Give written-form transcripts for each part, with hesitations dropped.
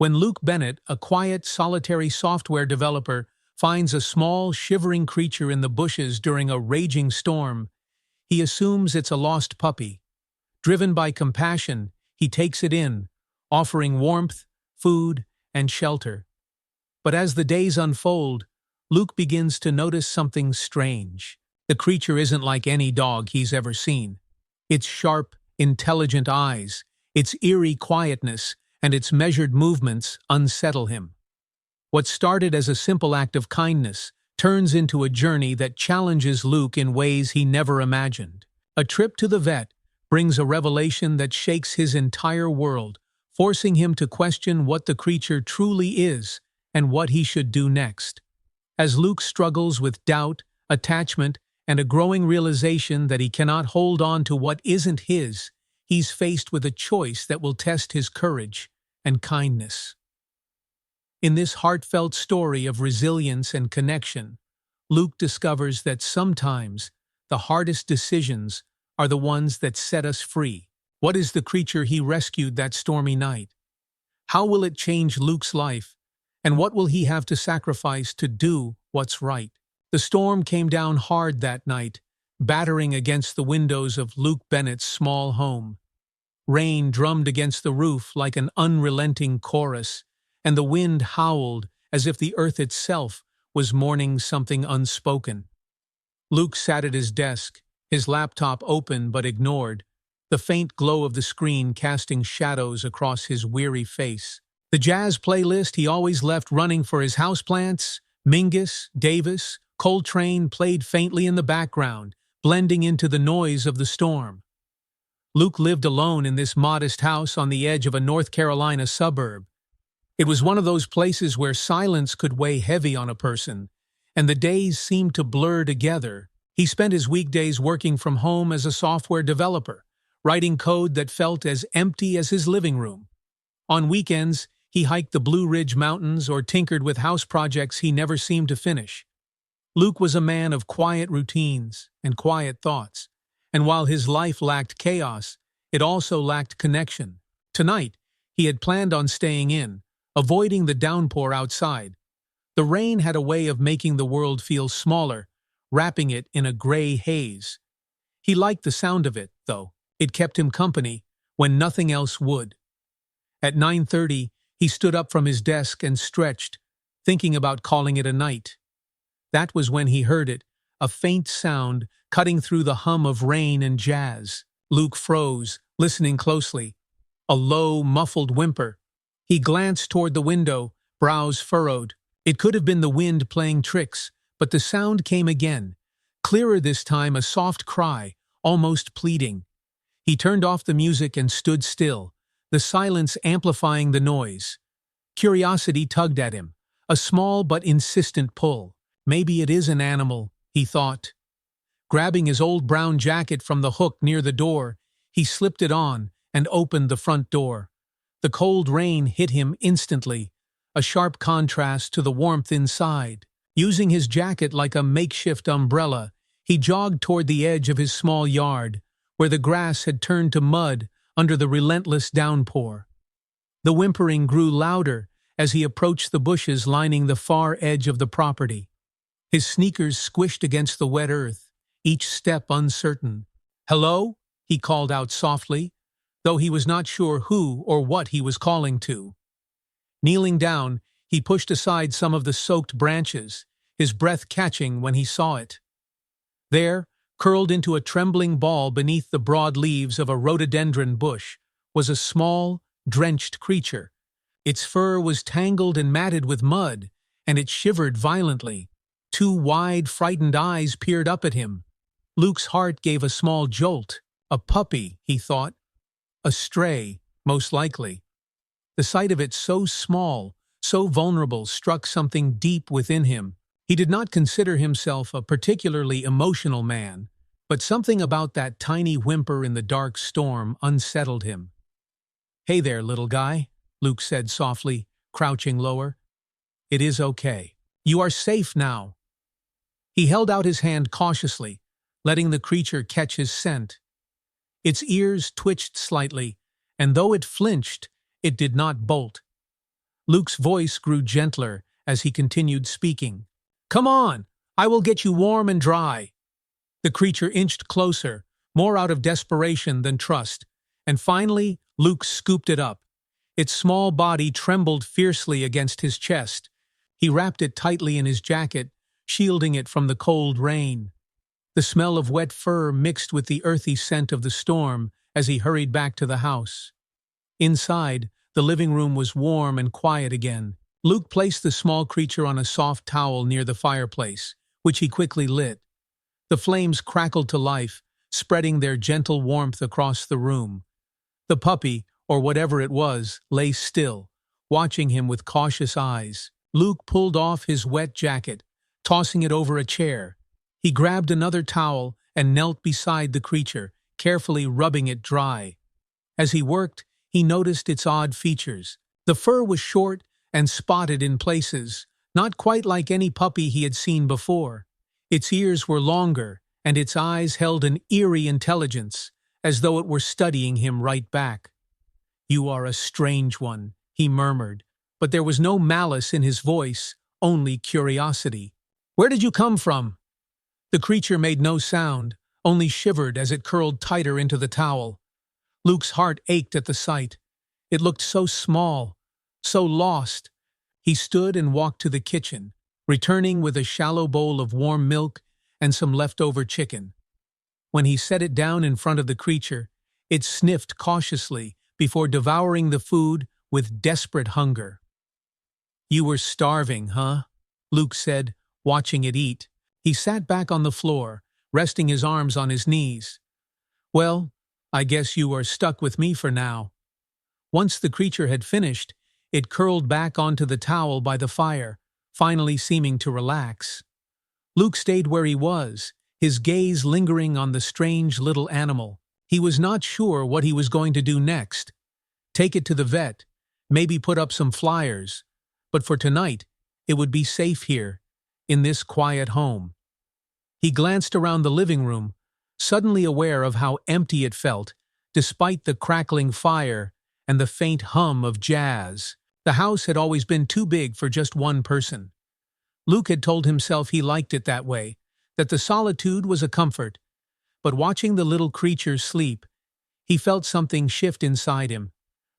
When Luke Bennett, a quiet, solitary software developer, finds a small, shivering creature in the bushes during a raging storm, he assumes it's a lost puppy. Driven by compassion, he takes it in, offering warmth, food, and shelter. But as the days unfold, Luke begins to notice something strange. The creature isn't like any dog he's ever seen. Its sharp, intelligent eyes, its eerie quietness, and its measured movements unsettle him. What started as a simple act of kindness turns into a journey that challenges Luke in ways he never imagined. A trip to the vet brings a revelation that shakes his entire world, forcing him to question what the creature truly is and what he should do next. As Luke struggles with doubt, attachment, and a growing realization that he cannot hold on to what isn't his, he's faced with a choice that will test his courage and kindness. In this heartfelt story of resilience and connection, Luke discovers that sometimes the hardest decisions are the ones that set us free. What is the creature he rescued that stormy night? How will it change Luke's life? And what will he have to sacrifice to do what's right? The storm came down hard that night, battering against the windows of Luke Bennett's small home. Rain drummed against the roof like an unrelenting chorus, and the wind howled as if the earth itself was mourning something unspoken. Luke sat at his desk, his laptop open but ignored, the faint glow of the screen casting shadows across his weary face. The jazz playlist he always left running for his houseplants, Mingus, Davis, Coltrane, played faintly in the background, blending into the noise of the storm. Luke lived alone in this modest house on the edge of a North Carolina suburb. It was one of those places where silence could weigh heavy on a person, and the days seemed to blur together. He spent his weekdays working from home as a software developer, writing code that felt as empty as his living room. On weekends, he hiked the Blue Ridge Mountains or tinkered with house projects he never seemed to finish. Luke was a man of quiet routines and quiet thoughts, and while his life lacked chaos, it also lacked connection. Tonight, he had planned on staying in, avoiding the downpour outside. The rain had a way of making the world feel smaller, wrapping it in a gray haze. He liked the sound of it, though. It kept him company when nothing else would. At 9:30, he stood up from his desk and stretched, thinking about calling it a night. That was when he heard it, a faint sound cutting through the hum of rain and jazz. Luke froze, listening closely. A low, muffled whimper. He glanced toward the window, brows furrowed. It could have been the wind playing tricks, but the sound came again. Clearer this time, a soft cry, almost pleading. He turned off the music and stood still, the silence amplifying the noise. Curiosity tugged at him, a small but insistent pull. Maybe it is an animal, he thought. Grabbing his old brown jacket from the hook near the door, he slipped it on and opened the front door. The cold rain hit him instantly, a sharp contrast to the warmth inside. Using his jacket like a makeshift umbrella, he jogged toward the edge of his small yard, where the grass had turned to mud under the relentless downpour. The whimpering grew louder as he approached the bushes lining the far edge of the property. His sneakers squished against the wet earth, each step uncertain. "Hello?" he called out softly, though he was not sure who or what he was calling to. Kneeling down, he pushed aside some of the soaked branches, his breath catching when he saw it. There, curled into a trembling ball beneath the broad leaves of a rhododendron bush, was a small, drenched creature. Its fur was tangled and matted with mud, and it shivered violently. Two wide, frightened eyes peered up at him. Luke's heart gave a small jolt. A puppy, he thought. A stray, most likely. The sight of it so small, so vulnerable, struck something deep within him. He did not consider himself a particularly emotional man, but something about that tiny whimper in the dark storm unsettled him. "Hey there, little guy," Luke said softly, crouching lower. "It is okay. You are safe now." He held out his hand cautiously, letting the creature catch his scent. Its ears twitched slightly, and though it flinched, it did not bolt. Luke's voice grew gentler as he continued speaking. "Come on, I will get you warm and dry." The creature inched closer, more out of desperation than trust, and finally Luke scooped it up. Its small body trembled fiercely against his chest. He wrapped it tightly in his jacket, shielding it from the cold rain. The smell of wet fur mixed with the earthy scent of the storm as he hurried back to the house. Inside, the living room was warm and quiet again. Luke placed the small creature on a soft towel near the fireplace, which he quickly lit. The flames crackled to life, spreading their gentle warmth across the room. The puppy, or whatever it was, lay still, watching him with cautious eyes. Luke pulled off his wet jacket, tossing it over a chair. He grabbed another towel and knelt beside the creature, carefully rubbing it dry. As he worked, he noticed its odd features. The fur was short and spotted in places, not quite like any puppy he had seen before. Its ears were longer, and its eyes held an eerie intelligence, as though it were studying him right back. "You are a strange one," he murmured, but there was no malice in his voice, only curiosity. "Where did you come from?" The creature made no sound, only shivered as it curled tighter into the towel. Luke's heart ached at the sight. It looked so small, so lost. He stood and walked to the kitchen, returning with a shallow bowl of warm milk and some leftover chicken. When he set it down in front of the creature, it sniffed cautiously before devouring the food with desperate hunger. "You were starving, huh?" Luke said, watching it eat. He sat back on the floor, resting his arms on his knees. "Well, I guess you are stuck with me for now." Once the creature had finished, it curled back onto the towel by the fire, finally seeming to relax. Luke stayed where he was, his gaze lingering on the strange little animal. He was not sure what he was going to do next. Take it to the vet, maybe put up some flyers, but for tonight, it would be safe here, in this quiet home. He glanced around the living room, suddenly aware of how empty it felt, despite the crackling fire and the faint hum of jazz. The house had always been too big for just one person. Luke had told himself he liked it that way, that the solitude was a comfort. But watching the little creature sleep, he felt something shift inside him,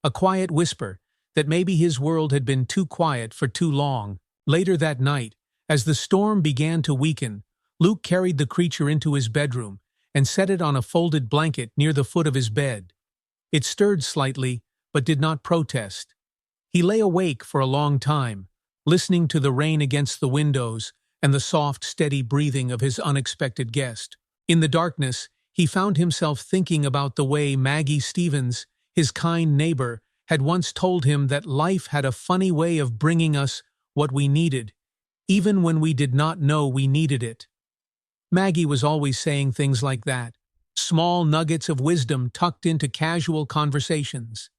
a quiet whisper that maybe his world had been too quiet for too long. Later that night, as the storm began to weaken, Luke carried the creature into his bedroom and set it on a folded blanket near the foot of his bed. It stirred slightly, but did not protest. He lay awake for a long time, listening to the rain against the windows and the soft, steady breathing of his unexpected guest. In the darkness, he found himself thinking about the way Maggie Stevens, his kind neighbor, had once told him that life had a funny way of bringing us what we needed, even when we did not know we needed it. Maggie was always saying things like that, small nuggets of wisdom tucked into casual conversations.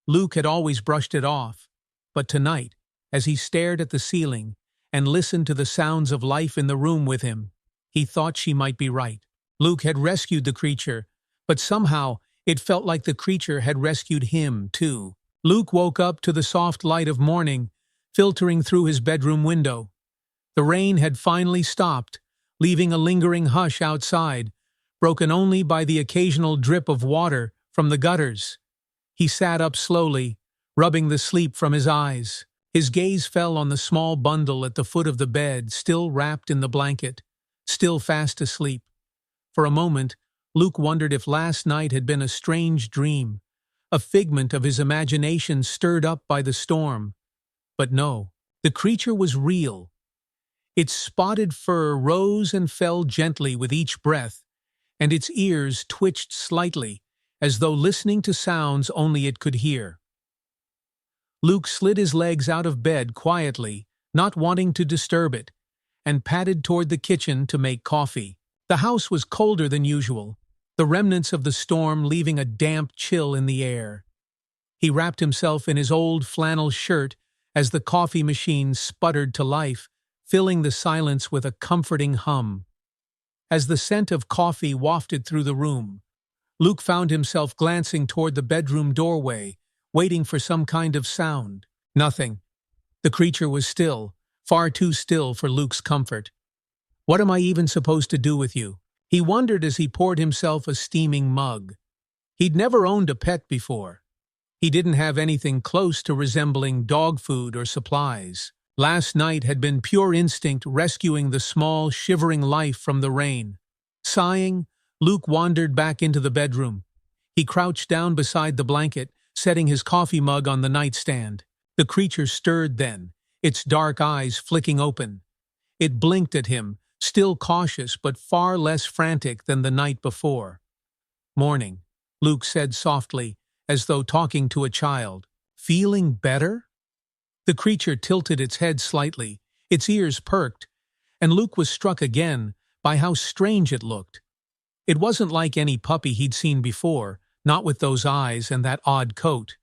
Luke had always brushed it off, but tonight, as he stared at the ceiling and listened to the sounds of life in the room with him, he thought she might be right. Luke had rescued the creature, but somehow it felt like the creature had rescued him, too. Luke woke up to the soft light of morning filtering through his bedroom window. The rain had finally stopped, leaving a lingering hush outside, broken only by the occasional drip of water from the gutters. He sat up slowly, rubbing the sleep from his eyes. His gaze fell on the small bundle at the foot of the bed, still wrapped in the blanket, still fast asleep. For a moment, Luke wondered if last night had been a strange dream, a figment of his imagination stirred up by the storm. But no, the creature was real. Its spotted fur rose and fell gently with each breath, and its ears twitched slightly, as though listening to sounds only it could hear. Luke slid his legs out of bed quietly, not wanting to disturb it, and padded toward the kitchen to make coffee. The house was colder than usual, the remnants of the storm leaving a damp chill in the air. He wrapped himself in his old flannel shirt as the coffee machine sputtered to life, filling the silence with a comforting hum. As the scent of coffee wafted through the room, Luke found himself glancing toward the bedroom doorway, waiting for some kind of sound. Nothing. The creature was still, far too still for Luke's comfort. What am I even supposed to do with you? He wondered as he poured himself a steaming mug. He'd never owned a pet before. He didn't have anything close to resembling dog food or supplies. Last night had been pure instinct rescuing the small, shivering life from the rain. Sighing, Luke wandered back into the bedroom. He crouched down beside the blanket, setting his coffee mug on the nightstand. The creature stirred then, its dark eyes flicking open. It blinked at him, still cautious but far less frantic than the night before. "Morning," Luke said softly, as though talking to a child. "Feeling better?" The creature tilted its head slightly, its ears perked, and Luke was struck again by how strange it looked. It wasn't like any puppy he'd seen before, not with those eyes and that odd coat.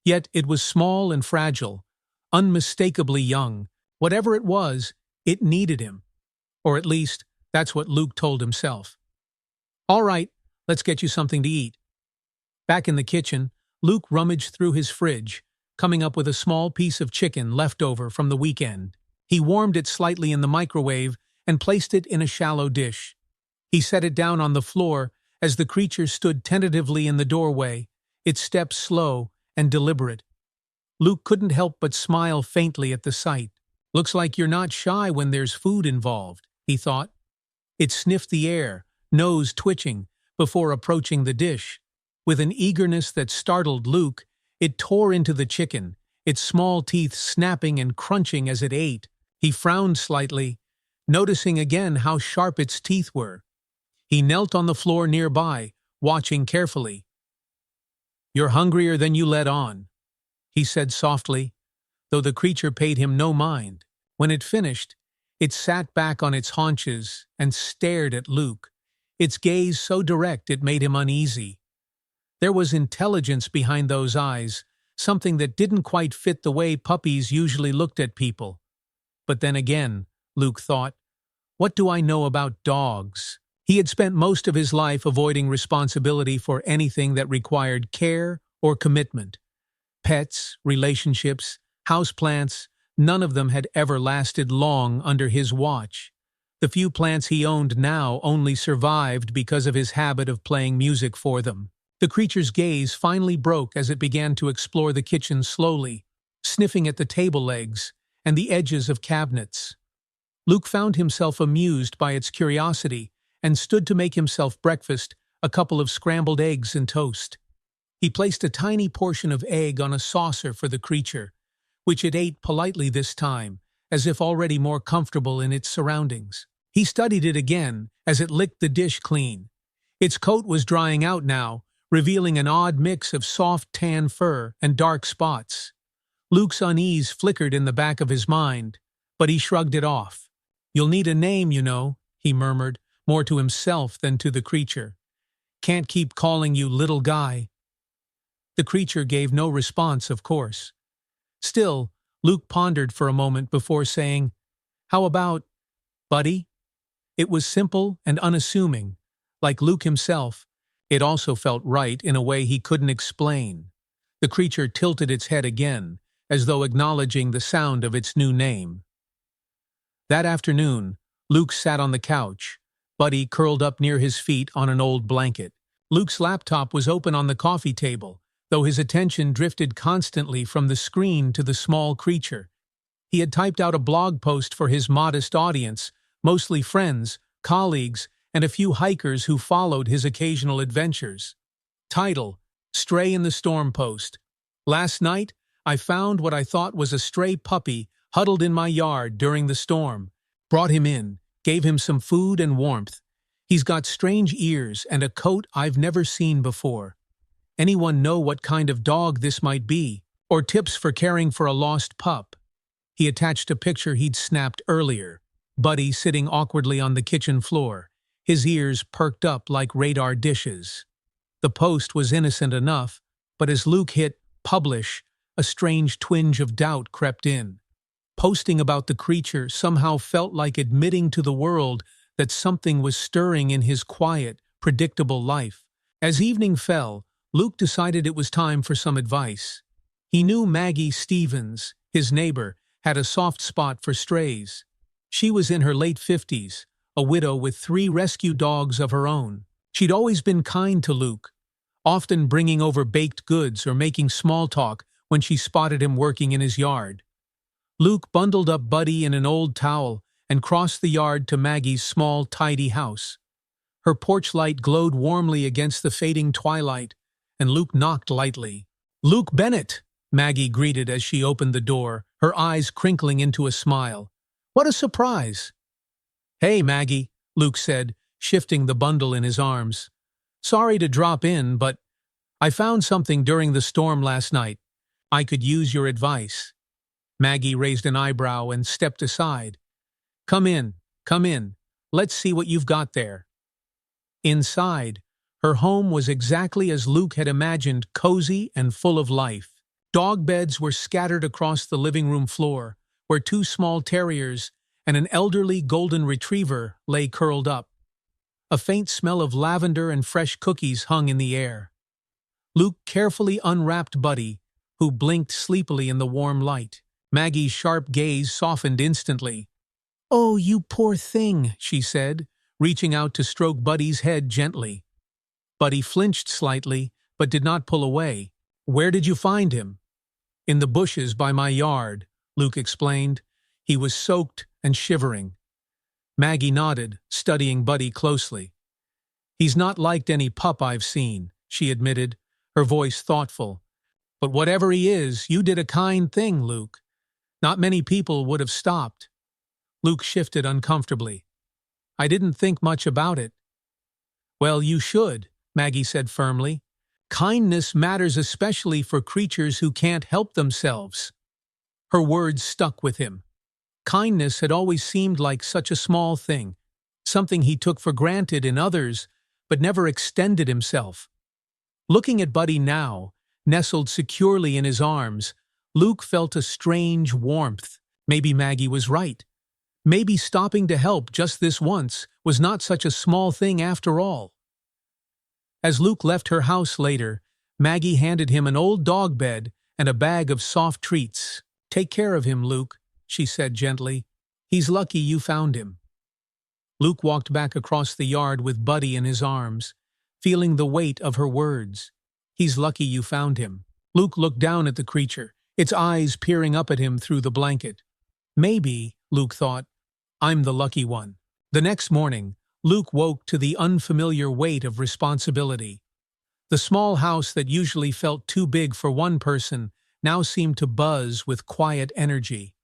Yet it was small and fragile, unmistakably young. Whatever it was, it needed him. Or at least, that's what Luke told himself. "All right, let's get you something to eat." Back in the kitchen, Luke rummaged through his fridge, coming up with a small piece of chicken left over from the weekend. He warmed it slightly in the microwave and placed it in a shallow dish. He set it down on the floor as the creature stood tentatively in the doorway, its steps slow and deliberate. Luke couldn't help but smile faintly at the sight. "Looks like you're not shy when there's food involved," he thought. It sniffed the air, nose twitching, before approaching the dish. With an eagerness that startled Luke, it tore into the chicken, its small teeth snapping and crunching as it ate. He frowned slightly, noticing again how sharp its teeth were. He knelt on the floor nearby, watching carefully. "You're hungrier than you let on," he said softly, though the creature paid him no mind. When it finished, it sat back on its haunches and stared at Luke, its gaze so direct it made him uneasy. There was intelligence behind those eyes, something that didn't quite fit the way puppies usually looked at people. But then again, Luke thought, what do I know about dogs? He had spent most of his life avoiding responsibility for anything that required care or commitment. Pets, relationships, houseplants, none of them had ever lasted long under his watch. The few plants he owned now only survived because of his habit of playing music for them. The creature's gaze finally broke as it began to explore the kitchen slowly, sniffing at the table legs and the edges of cabinets. Luke found himself amused by its curiosity and stood to make himself breakfast, a couple of scrambled eggs and toast. He placed a tiny portion of egg on a saucer for the creature, which it ate politely this time, as if already more comfortable in its surroundings. He studied it again as it licked the dish clean. Its coat was drying out now, revealing an odd mix of soft tan fur and dark spots. Luke's unease flickered in the back of his mind, but he shrugged it off. "You'll need a name, you know," he murmured, more to himself than to the creature. "Can't keep calling you little guy." The creature gave no response, of course. Still, Luke pondered for a moment before saying, "How about Buddy?" It was simple and unassuming. Like Luke himself, it also felt right in a way he couldn't explain. The creature tilted its head again, as though acknowledging the sound of its new name. That afternoon, Luke sat on the couch, Buddy curled up near his feet on an old blanket. Luke's laptop was open on the coffee table, though his attention drifted constantly from the screen to the small creature. He had typed out a blog post for his modest audience, mostly friends, colleagues, and a few hikers who followed his occasional adventures. Title: Stray in the Storm Post. "Last night, I found what I thought was a stray puppy huddled in my yard during the storm. Brought him in, gave him some food and warmth. He's got strange ears and a coat I've never seen before. Anyone know what kind of dog this might be? Or tips for caring for a lost pup?" He attached a picture he'd snapped earlier. Buddy sitting awkwardly on the kitchen floor, his ears perked up like radar dishes. The post was innocent enough, but as Luke hit publish, a strange twinge of doubt crept in. Posting about the creature somehow felt like admitting to the world that something was stirring in his quiet, predictable life. As evening fell, Luke decided it was time for some advice. He knew Maggie Stevens, his neighbor, had a soft spot for strays. She was in her late 50s, a widow with 3 rescue dogs of her own. She'd always been kind to Luke, often bringing over baked goods or making small talk when she spotted him working in his yard. Luke bundled up Buddy in an old towel and crossed the yard to Maggie's small, tidy house. Her porch light glowed warmly against the fading twilight, and Luke knocked lightly. "Luke Bennett," Maggie greeted as she opened the door, her eyes crinkling into a smile. "What a surprise!" "Hey, Maggie," Luke said, shifting the bundle in his arms. "Sorry to drop in, but I found something during the storm last night. I could use your advice." Maggie raised an eyebrow and stepped aside. Come in. Let's see what you've got there." Inside, her home was exactly as Luke had imagined, cozy and full of life. Dog beds were scattered across the living room floor, where 2 small terriers and an elderly golden retriever lay curled up. A faint smell of lavender and fresh cookies hung in the air. Luke carefully unwrapped Buddy, who blinked sleepily in the warm light. Maggie's sharp gaze softened instantly. "Oh, you poor thing," she said, reaching out to stroke Buddy's head gently. Buddy flinched slightly, but did not pull away. "Where did you find him?" "In the bushes by my yard," Luke explained. "He was soaked and shivering." Maggie nodded, studying Buddy closely. "He's not liked any pup I've seen," she admitted, her voice thoughtful. "But whatever he is, you did a kind thing, Luke. Not many people would have stopped." Luke shifted uncomfortably. "I didn't think much about it." "Well, you should," Maggie said firmly. "Kindness matters especially for creatures who can't help themselves." Her words stuck with him. Kindness had always seemed like such a small thing, something he took for granted in others, but never extended himself. Looking at Buddy now, nestled securely in his arms, Luke felt a strange warmth. Maybe Maggie was right. Maybe stopping to help just this once was not such a small thing after all. As Luke left her house later, Maggie handed him an old dog bed and a bag of soft treats. "Take care of him, Luke," she said gently. "He's lucky you found him." Luke walked back across the yard with Buddy in his arms, feeling the weight of her words. "He's lucky you found him." Luke looked down at the creature, its eyes peering up at him through the blanket. Maybe, Luke thought, I'm the lucky one. The next morning, Luke woke to the unfamiliar weight of responsibility. The small house that usually felt too big for one person now seemed to buzz with quiet energy.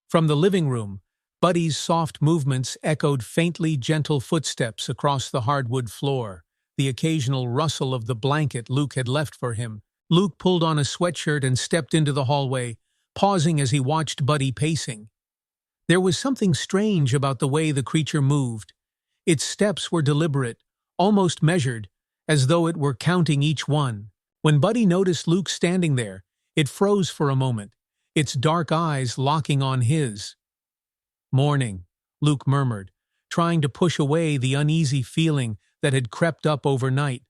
From the living room, Buddy's soft movements echoed faintly gentle footsteps across the hardwood floor, the occasional rustle of the blanket Luke had left for him. Luke pulled on a sweatshirt and stepped into the hallway, pausing as he watched Buddy pacing. There was something strange about the way the creature moved. Its steps were deliberate, almost measured, as though it were counting each one. When Buddy noticed Luke standing there, it froze for a moment, its dark eyes locking on his. "Morning," Luke murmured, trying to push away the uneasy feeling that had crept up overnight.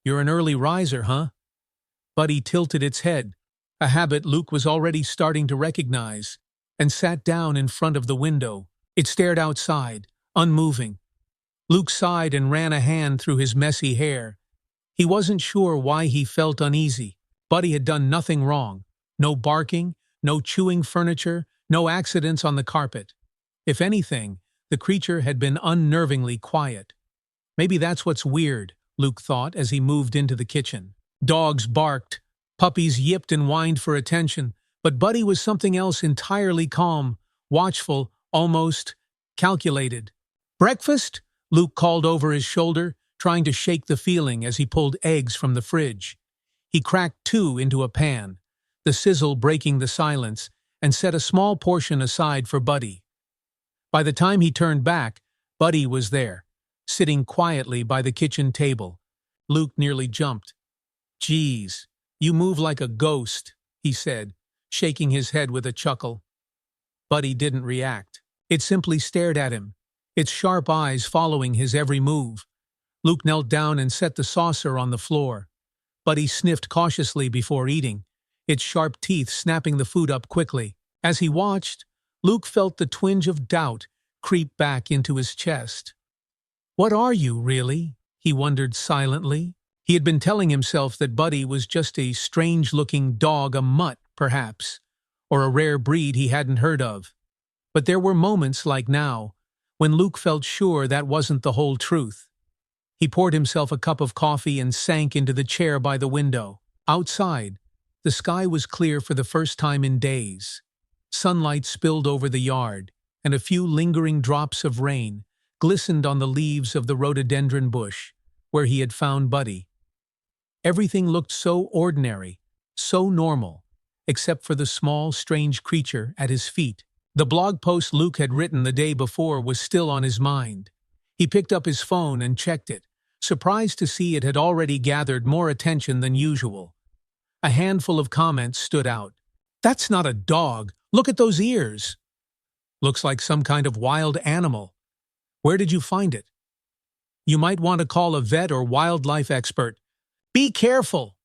"You're an early riser, huh?" Buddy tilted its head, a habit Luke was already starting to recognize, and sat down in front of the window. It stared outside, unmoving. Luke sighed and ran a hand through his messy hair. He wasn't sure why he felt uneasy. Buddy had done nothing wrong. No barking, no chewing furniture, no accidents on the carpet. If anything, the creature had been unnervingly quiet. Maybe that's what's weird, Luke thought as he moved into the kitchen. Dogs barked, puppies yipped and whined for attention, but Buddy was something else entirely calm, watchful, almost calculated. "Breakfast?" Luke called over his shoulder, trying to shake the feeling as he pulled eggs from the fridge. He cracked 2 into a pan, the sizzle breaking the silence, and set a small portion aside for Buddy. By the time he turned back, Buddy was there, sitting quietly by the kitchen table. Luke nearly jumped. "Geez, you move like a ghost," he said, shaking his head with a chuckle. Buddy didn't react. It simply stared at him, its sharp eyes following his every move. Luke knelt down and set the saucer on the floor. Buddy sniffed cautiously before eating, its sharp teeth snapping the food up quickly. As he watched, Luke felt the twinge of doubt creep back into his chest. "What are you, really?" he wondered silently. He had been telling himself that Buddy was just a strange-looking dog, a mutt, perhaps, or a rare breed he hadn't heard of. But there were moments like now when Luke felt sure that wasn't the whole truth. He poured himself a cup of coffee and sank into the chair by the window. Outside, the sky was clear for the first time in days. Sunlight spilled over the yard, and a few lingering drops of rain glistened on the leaves of the rhododendron bush, where he had found Buddy. Everything looked so ordinary, so normal, except for the small, strange creature at his feet. The blog post Luke had written the day before was still on his mind. He picked up his phone and checked it, surprised to see it had already gathered more attention than usual. A handful of comments stood out. "That's not a dog. Look at those ears. Looks like some kind of wild animal. Where did you find it? You might want to call a vet or wildlife expert. Be careful."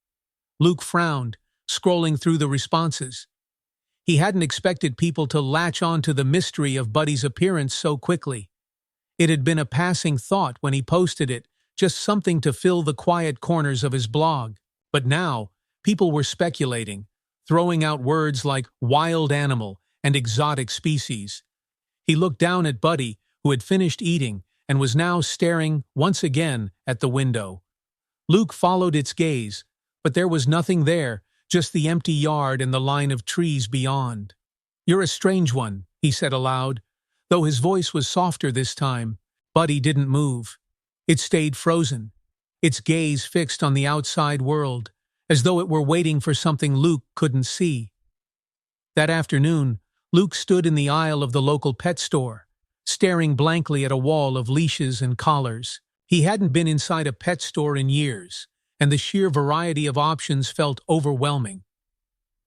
Luke frowned, scrolling through the responses. He hadn't expected people to latch on to the mystery of Buddy's appearance so quickly. It had been a passing thought when he posted it, just something to fill the quiet corners of his blog. But now, people were speculating, throwing out words like wild animal and exotic species. He looked down at Buddy, who had finished eating and was now staring once again at the window. Luke followed its gaze, but there was nothing there, just the empty yard and the line of trees beyond. "You're a strange one," he said aloud. Though his voice was softer this time, Buddy didn't move. It stayed frozen, its gaze fixed on the outside world, as though it were waiting for something Luke couldn't see. That afternoon, Luke stood in the aisle of the local pet store, staring blankly at a wall of leashes and collars. He hadn't been inside a pet store in years, and the sheer variety of options felt overwhelming.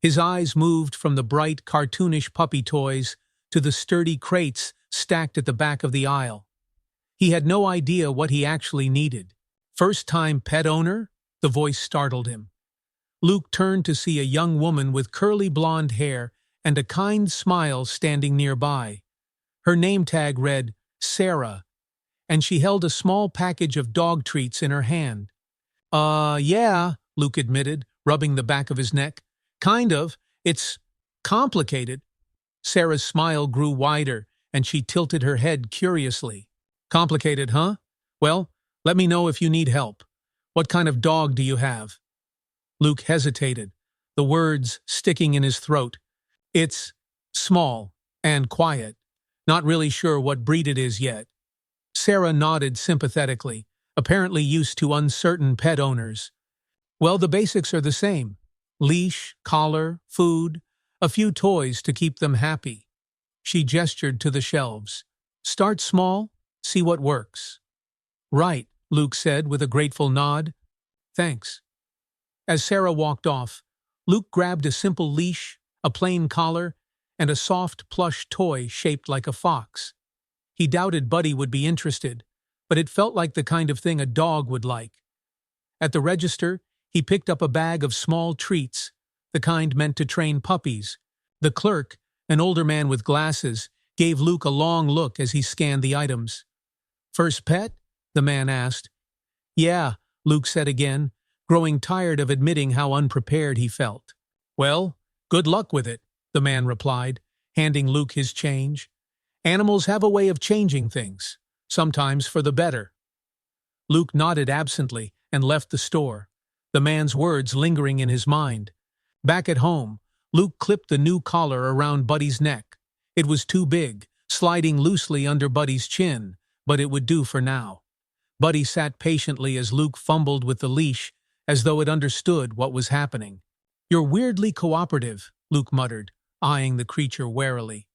His eyes moved from the bright, cartoonish puppy toys to the sturdy crates stacked at the back of the aisle. He had no idea what he actually needed. "First-time pet owner?" The voice startled him. Luke turned to see a young woman with curly blonde hair and a kind smile standing nearby. Her name tag read Sarah, and she held a small package of dog treats in her hand. Yeah," Luke admitted, rubbing the back of his neck. "Kind of. It's complicated." Sarah's smile grew wider, and she tilted her head curiously. "Complicated, huh? Well, let me know if you need help. What kind of dog do you have?" Luke hesitated, the words sticking in his throat. "It's small and quiet. Not really sure what breed it is yet." Sarah nodded sympathetically, apparently used to uncertain pet owners. "Well, the basics are the same. Leash, collar, food, a few toys to keep them happy." She gestured to the shelves. "Start small, see what works." "Right," Luke said with a grateful nod. "Thanks." As Sarah walked off, Luke grabbed a simple leash, a plain collar, and a soft plush toy shaped like a fox. He doubted Buddy would be interested, but it felt like the kind of thing a dog would like. At the register, he picked up a bag of small treats, the kind meant to train puppies. The clerk, an older man with glasses, gave Luke a long look as he scanned the items. "First pet?" the man asked. "Yeah," Luke said again, growing tired of admitting how unprepared he felt. "Well, good luck with it," the man replied, handing Luke his change. "Animals have a way of changing things, sometimes for the better." Luke nodded absently and left the store, the man's words lingering in his mind. Back at home, Luke clipped the new collar around Buddy's neck. It was too big, sliding loosely under Buddy's chin, but it would do for now. Buddy sat patiently as Luke fumbled with the leash, as though it understood what was happening. "You're weirdly cooperative," Luke muttered, eyeing the creature warily.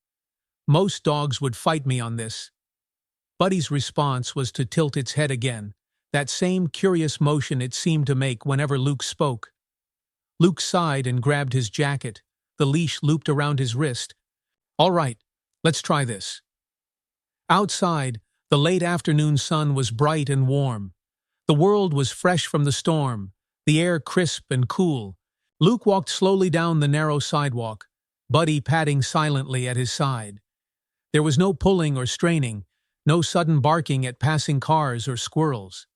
"Most dogs would fight me on this." Buddy's response was to tilt its head again, that same curious motion it seemed to make whenever Luke spoke. Luke sighed and grabbed his jacket, the leash looped around his wrist. "All right, let's try this." Outside, the late afternoon sun was bright and warm. The world was fresh from the storm, the air crisp and cool, Luke walked slowly down the narrow sidewalk, Buddy padding silently at his side. There was no pulling or straining, no sudden barking at passing cars or squirrels.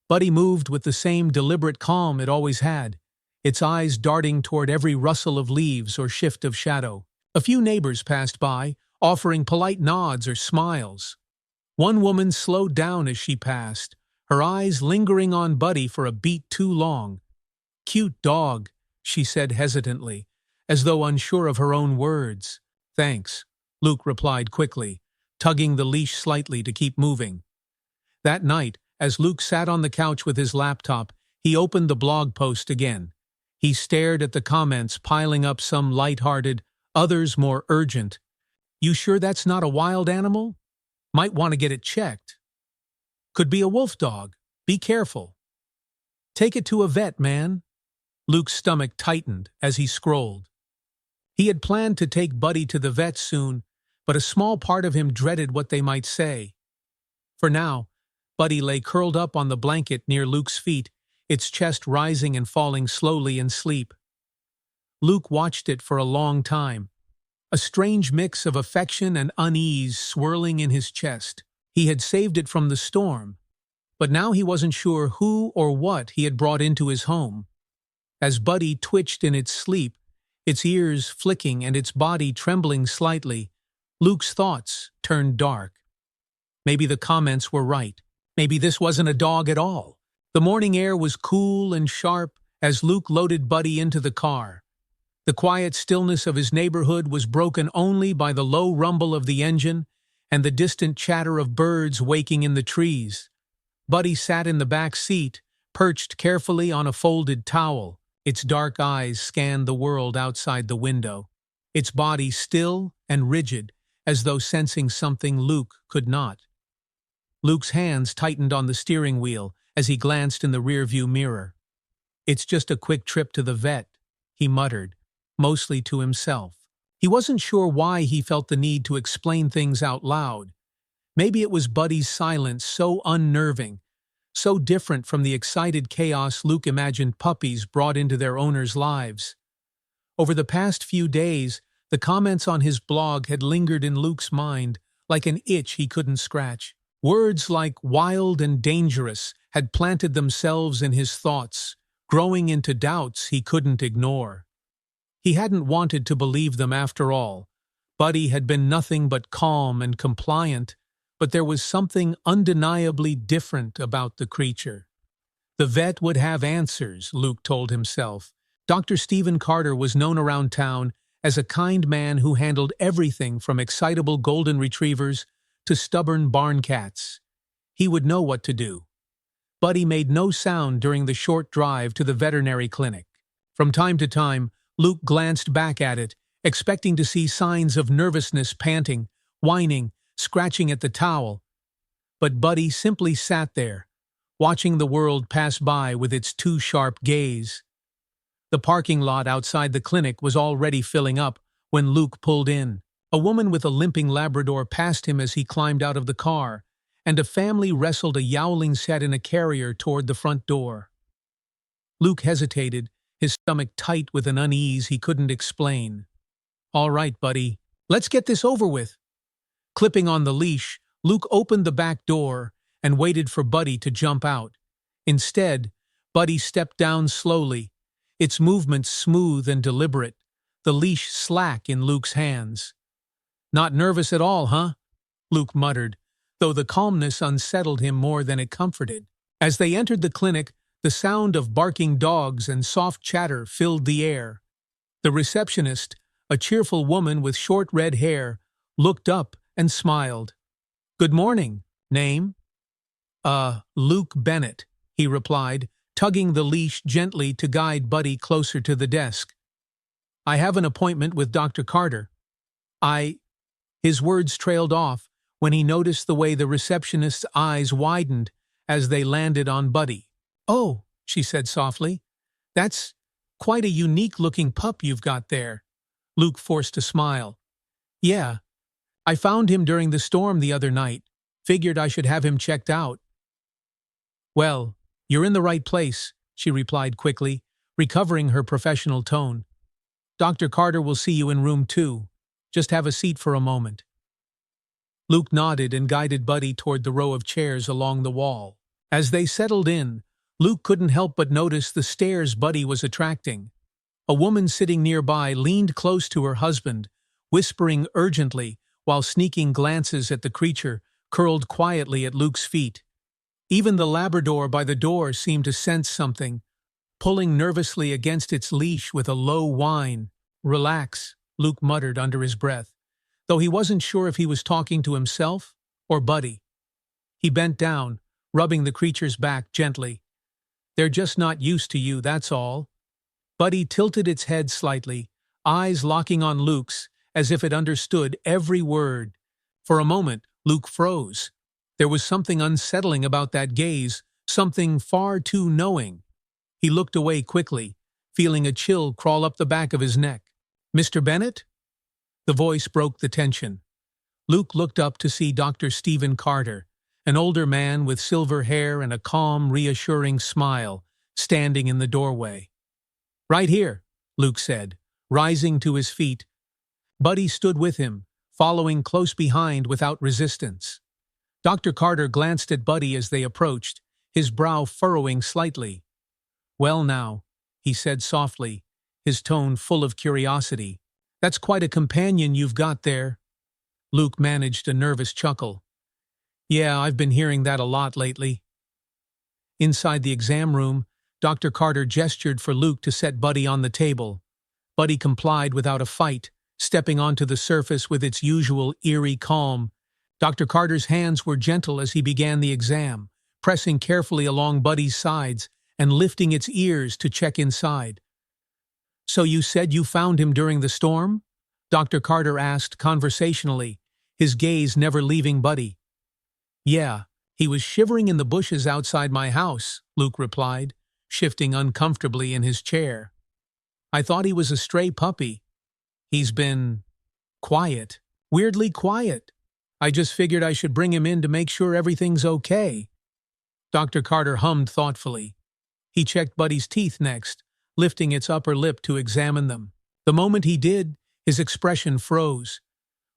Buddy moved with the same deliberate calm it always had, its eyes darting toward every rustle of leaves or shift of shadow. A few neighbors passed by, offering polite nods or smiles. One woman slowed down as she passed, her eyes lingering on Buddy for a beat too long. "Cute dog," she said hesitantly, as though unsure of her own words. "Thanks," Luke replied quickly, tugging the leash slightly to keep moving. That night, as Luke sat on the couch with his laptop, he opened the blog post again. He stared at the comments piling up, some light-hearted, others more urgent. "You sure that's not a wild animal? Might want to get it checked. Could be a wolf dog. Be careful. Take it to a vet, man." Luke's stomach tightened as he scrolled. He had planned to take Buddy to the vet soon, but a small part of him dreaded what they might say. For now, Buddy lay curled up on the blanket near Luke's feet, its chest rising and falling slowly in sleep. Luke watched it for a long time, a strange mix of affection and unease swirling in his chest. He had saved it from the storm, but now he wasn't sure who or what he had brought into his home. As Buddy twitched in its sleep, its ears flicking and its body trembling slightly, Luke's thoughts turned dark. Maybe the comments were right. Maybe this wasn't a dog at all. The morning air was cool and sharp as Luke loaded Buddy into the car. The quiet stillness of his neighborhood was broken only by the low rumble of the engine and the distant chatter of birds waking in the trees. Buddy sat in the back seat, perched carefully on a folded towel. Its dark eyes scanned the world outside the window, its body still and rigid, as though sensing something Luke could not. Luke's hands tightened on the steering wheel as he glanced in the rearview mirror. "It's just a quick trip to the vet," he muttered, mostly to himself. He wasn't sure why he felt the need to explain things out loud. Maybe it was Buddy's silence, so unnerving, so different from the excited chaos Luke imagined puppies brought into their owners' lives. Over the past few days, the comments on his blog had lingered in Luke's mind like an itch he couldn't scratch. Words like wild and dangerous had planted themselves in his thoughts, growing into doubts he couldn't ignore. He hadn't wanted to believe them after all. Buddy had been nothing but calm and compliant, but there was something undeniably different about the creature. The vet would have answers, Luke told himself. Dr. Stephen Carter was known around town as a kind man who handled everything from excitable golden retrievers to stubborn barn cats. He would know what to do. Buddy made no sound during the short drive to the veterinary clinic. From time to time, Luke glanced back at it, expecting to see signs of nervousness, panting, whining, scratching at the towel. But Buddy simply sat there, watching the world pass by with its too sharp gaze. The parking lot outside the clinic was already filling up when Luke pulled in. A woman with a limping Labrador passed him as he climbed out of the car, and a family wrestled a yowling set in a carrier toward the front door. Luke hesitated, his stomach tight with an unease he couldn't explain. "All right, Buddy, let's get this over with." Clipping on the leash, Luke opened the back door and waited for Buddy to jump out. Instead, Buddy stepped down slowly, its movements smooth and deliberate, the leash slack in Luke's hands. "Not nervous at all, huh?" Luke muttered, though the calmness unsettled him more than it comforted. As they entered the clinic, the sound of barking dogs and soft chatter filled the air. The receptionist, a cheerful woman with short red hair, looked up and smiled. "Good morning. Name?" Luke Bennett," he replied, tugging the leash gently to guide Buddy closer to the desk. "I have an appointment with Dr. Carter. His words trailed off when he noticed the way the receptionist's eyes widened as they landed on Buddy. "Oh," she said softly, "that's quite a unique-looking pup you've got there." Luke forced a smile. "Yeah, I found him during the storm the other night. Figured I should have him checked out." "Well, you're in the right place," she replied quickly, recovering her professional tone. "Dr. Carter will see you in room 2. Just have a seat for a moment." Luke nodded and guided Buddy toward the row of chairs along the wall. As they settled in, Luke couldn't help but notice the stares Buddy was attracting. A woman sitting nearby leaned close to her husband, whispering urgently while sneaking glances at the creature curled quietly at Luke's feet. Even the Labrador by the door seemed to sense something, pulling nervously against its leash with a low whine. "Relax," Luke muttered under his breath, though he wasn't sure if he was talking to himself or Buddy. He bent down, rubbing the creature's back gently. "They're just not used to you, that's all." Buddy tilted its head slightly, eyes locking on Luke's as if it understood every word. For a moment, Luke froze. There was something unsettling about that gaze, something far too knowing. He looked away quickly, feeling a chill crawl up the back of his neck. "Mr. Bennett?" The voice broke the tension. Luke looked up to see Dr. Stephen Carter, an older man with silver hair and a calm, reassuring smile, standing in the doorway. "Right here," Luke said, rising to his feet. Buddy stood with him, following close behind without resistance. Dr. Carter glanced at Buddy as they approached, his brow furrowing slightly. "Well now," he said softly, his tone full of curiosity. "That's quite a companion you've got there." Luke managed a nervous chuckle. "Yeah, I've been hearing that a lot lately." Inside the exam room, Dr. Carter gestured for Luke to set Buddy on the table. Buddy complied without a fight, stepping onto the surface with its usual eerie calm. Dr. Carter's hands were gentle as he began the exam, pressing carefully along Buddy's sides and lifting its ears to check inside. "So you said you found him during the storm?" Dr. Carter asked conversationally, his gaze never leaving Buddy. "Yeah, he was shivering in the bushes outside my house," Luke replied, shifting uncomfortably in his chair. "I thought he was a stray puppy. He's been quiet, weirdly quiet. I just figured I should bring him in to make sure everything's okay." Dr. Carter hummed thoughtfully. He checked Buddy's teeth next, lifting its upper lip to examine them. The moment he did, his expression froze.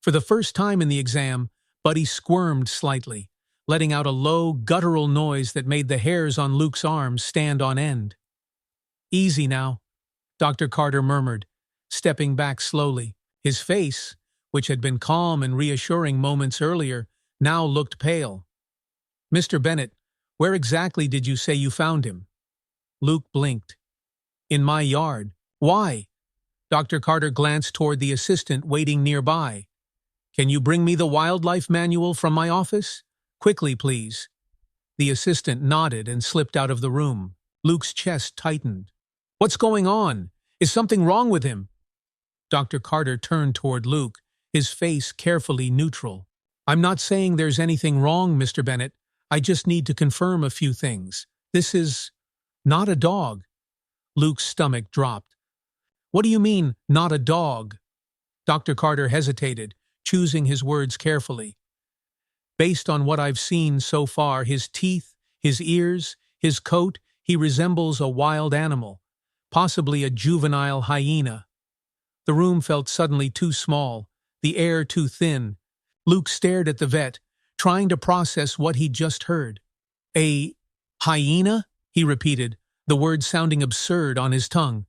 For the first time in the exam, Buddy squirmed slightly, letting out a low, guttural noise that made the hairs on Luke's arms stand on end. "Easy now," Dr. Carter murmured, stepping back slowly. His face, which had been calm and reassuring moments earlier, now looked pale. "Mr. Bennett, where exactly did you say you found him?" Luke blinked. "In my yard." "Why?" Dr. Carter glanced toward the assistant waiting nearby. "Can you bring me the wildlife manual from my office? Quickly, please." The assistant nodded and slipped out of the room. Luke's chest tightened. "What's going on? Is something wrong with him?" Dr. Carter turned toward Luke, his face carefully neutral. "I'm not saying there's anything wrong, Mr. Bennett. I just need to confirm a few things. This is not a dog." Luke's stomach dropped. "What do you mean, not a dog?" Dr. Carter hesitated, choosing his words carefully. "Based on what I've seen so far, his teeth, his ears, his coat, he resembles a wild animal, possibly a juvenile hyena." The room felt suddenly too small, the air too thin. Luke stared at the vet, trying to process what he'd just heard. "A hyena?" he repeated, the word sounding absurd on his tongue.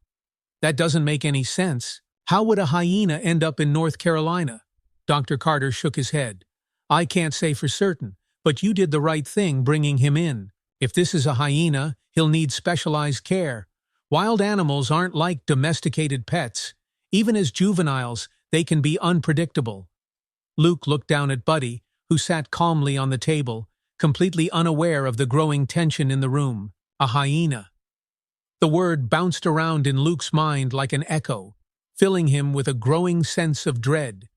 "That doesn't make any sense. How would a hyena end up in North Carolina?" Dr. Carter shook his head. "I can't say for certain, but you did the right thing bringing him in. If this is a hyena, he'll need specialized care. Wild animals aren't like domesticated pets. Even as juveniles, they can be unpredictable." Luke looked down at Buddy, who sat calmly on the table, completely unaware of the growing tension in the room. A hyena. The word bounced around in Luke's mind like an echo, filling him with a growing sense of dread.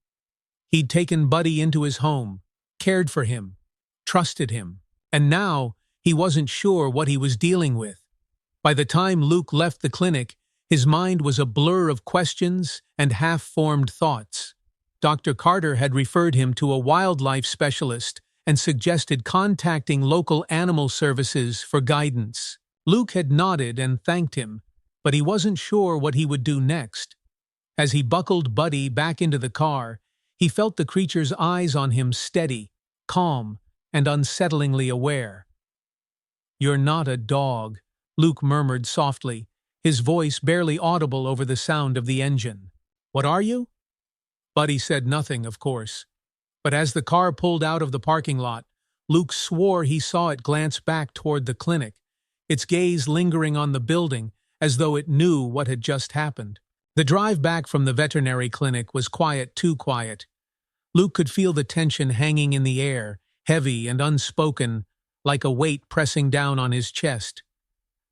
He'd taken Buddy into his home, cared for him, trusted him, and now he wasn't sure what he was dealing with. By the time Luke left the clinic, his mind was a blur of questions and half-formed thoughts. Dr. Carter had referred him to a wildlife specialist and suggested contacting local animal services for guidance. Luke had nodded and thanked him, but he wasn't sure what he would do next. As he buckled Buddy back into the car, he felt the creature's eyes on him steady, calm, and unsettlingly aware. "You're not a dog," Luke murmured softly, his voice barely audible over the sound of the engine. "What are you?" Buddy said nothing, of course. But as the car pulled out of the parking lot, Luke swore he saw it glance back toward the clinic, its gaze lingering on the building as though it knew what had just happened. The drive back from the veterinary clinic was quiet, too quiet. Luke could feel the tension hanging in the air, heavy and unspoken, like a weight pressing down on his chest.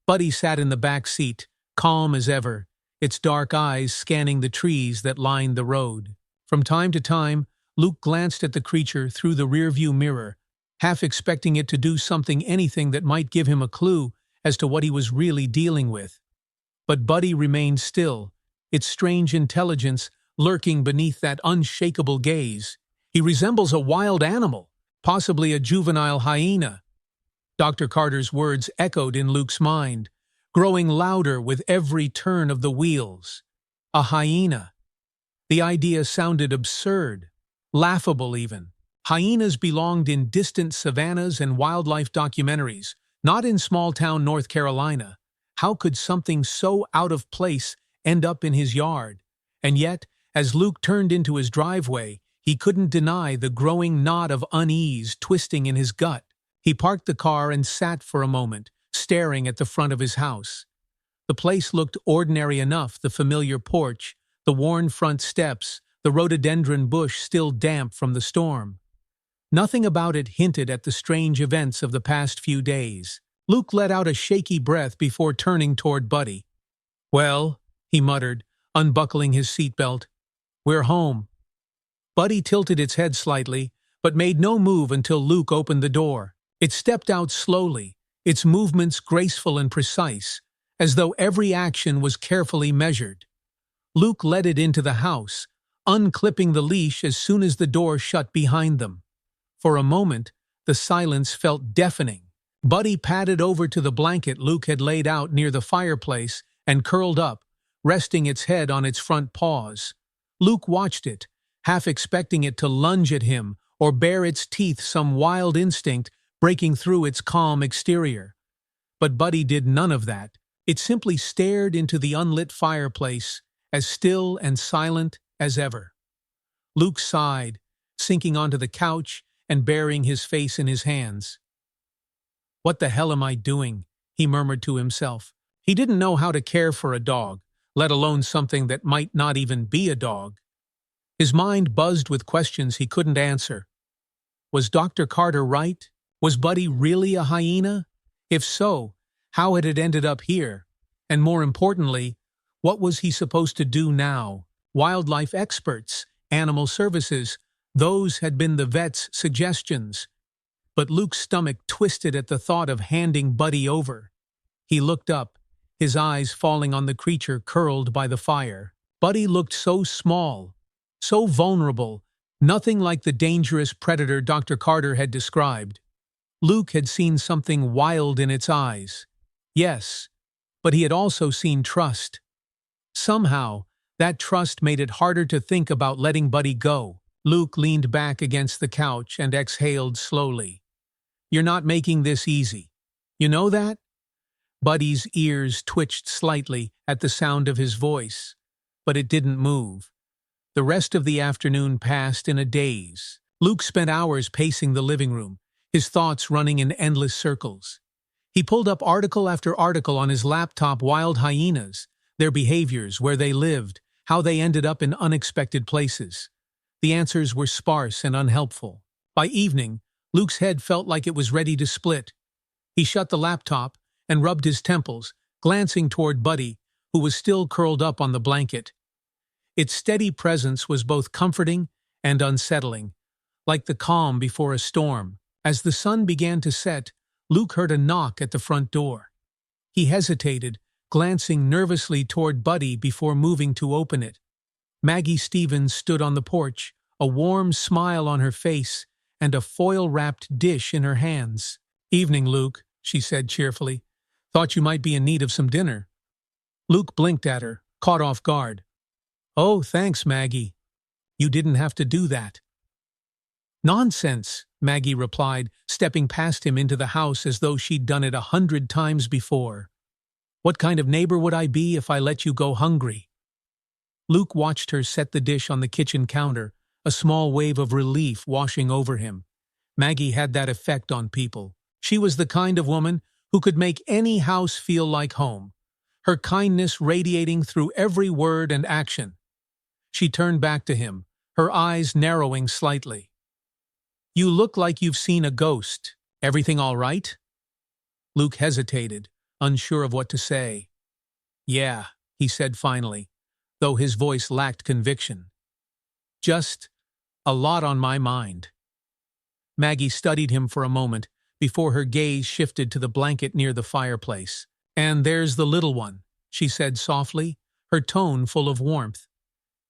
Buddy sat in the back seat, calm as ever, its dark eyes scanning the trees that lined the road. From time to time, Luke glanced at the creature through the rearview mirror, half expecting it to do anything that might give him a clue as to what he was really dealing with. But Buddy remained still, its strange intelligence lurking beneath that unshakable gaze. "He resembles a wild animal, possibly a juvenile hyena." Dr. Carter's words echoed in Luke's mind, growing louder with every turn of the wheels. A hyena. The idea sounded absurd, laughable even. Hyenas belonged in distant savannas and wildlife documentaries, not in small-town North Carolina. How could something so out of place end up in his yard? And yet, as Luke turned into his driveway, he couldn't deny the growing knot of unease twisting in his gut. He parked the car and sat for a moment, staring at the front of his house. The place looked ordinary enough, the familiar porch, the worn front steps, the rhododendron bush still damp from the storm. Nothing about it hinted at the strange events of the past few days. Luke let out a shaky breath before turning toward Buddy. "Well," he muttered, unbuckling his seatbelt, "we're home." Buddy tilted its head slightly, but made no move until Luke opened the door. It stepped out slowly, its movements graceful and precise, as though every action was carefully measured. Luke led it into the house, unclipping the leash as soon as the door shut behind them. For a moment, the silence felt deafening. Buddy padded over to the blanket Luke had laid out near the fireplace and curled up, resting its head on its front paws. Luke watched it, half expecting it to lunge at him or bare its teeth, some wild instinct breaking through its calm exterior. But Buddy did none of that. It simply stared into the unlit fireplace, as still and silent as ever. Luke sighed, sinking onto the couch and burying his face in his hands. "What the hell am I doing?" he murmured to himself. He didn't know how to care for a dog, let alone something that might not even be a dog. His mind buzzed with questions he couldn't answer. Was Dr. Carter right? Was Buddy really a hyena? If so, how had it ended up here? And more importantly, what was he supposed to do now? Wildlife experts, animal services, those had been the vet's suggestions. But Luke's stomach twisted at the thought of handing Buddy over. He looked up, his eyes falling on the creature curled by the fire. Buddy looked so small, so vulnerable, nothing like the dangerous predator Dr. Carter had described. Luke had seen something wild in its eyes. Yes, but he had also seen trust. Somehow, that trust made it harder to think about letting Buddy go. Luke leaned back against the couch and exhaled slowly. "You're not making this easy. You know that?" Buddy's ears twitched slightly at the sound of his voice, but it didn't move. The rest of the afternoon passed in a daze. Luke spent hours pacing the living room, his thoughts running in endless circles. He pulled up article after article on his laptop: wild hyenas, their behaviors, where they lived, how they ended up in unexpected places. The answers were sparse and unhelpful. By evening, Luke's head felt like it was ready to split. He shut the laptop and rubbed his temples, glancing toward Buddy, who was still curled up on the blanket. Its steady presence was both comforting and unsettling, like the calm before a storm. As the sun began to set, Luke heard a knock at the front door. He hesitated, glancing nervously toward Buddy before moving to open it. Maggie Stevens stood on the porch, a warm smile on her face and a foil-wrapped dish in her hands. "Evening, Luke," she said cheerfully. "Thought you might be in need of some dinner." Luke blinked at her, caught off guard. "Oh, thanks, Maggie. You didn't have to do that." "Nonsense," Maggie replied, stepping past him into the house as though she'd done it 100 times before. "What kind of neighbor would I be if I let you go hungry?" Luke watched her set the dish on the kitchen counter, a small wave of relief washing over him. Maggie had that effect on people. She was the kind of woman who could make any house feel like home, her kindness radiating through every word and action. She turned back to him, her eyes narrowing slightly. "You look like you've seen a ghost. Everything all right?" Luke hesitated, unsure of what to say. "Yeah," he said finally, though his voice lacked conviction. "Just a lot on my mind." Maggie studied him for a moment before her gaze shifted to the blanket near the fireplace. "And there's the little one," she said softly, her tone full of warmth.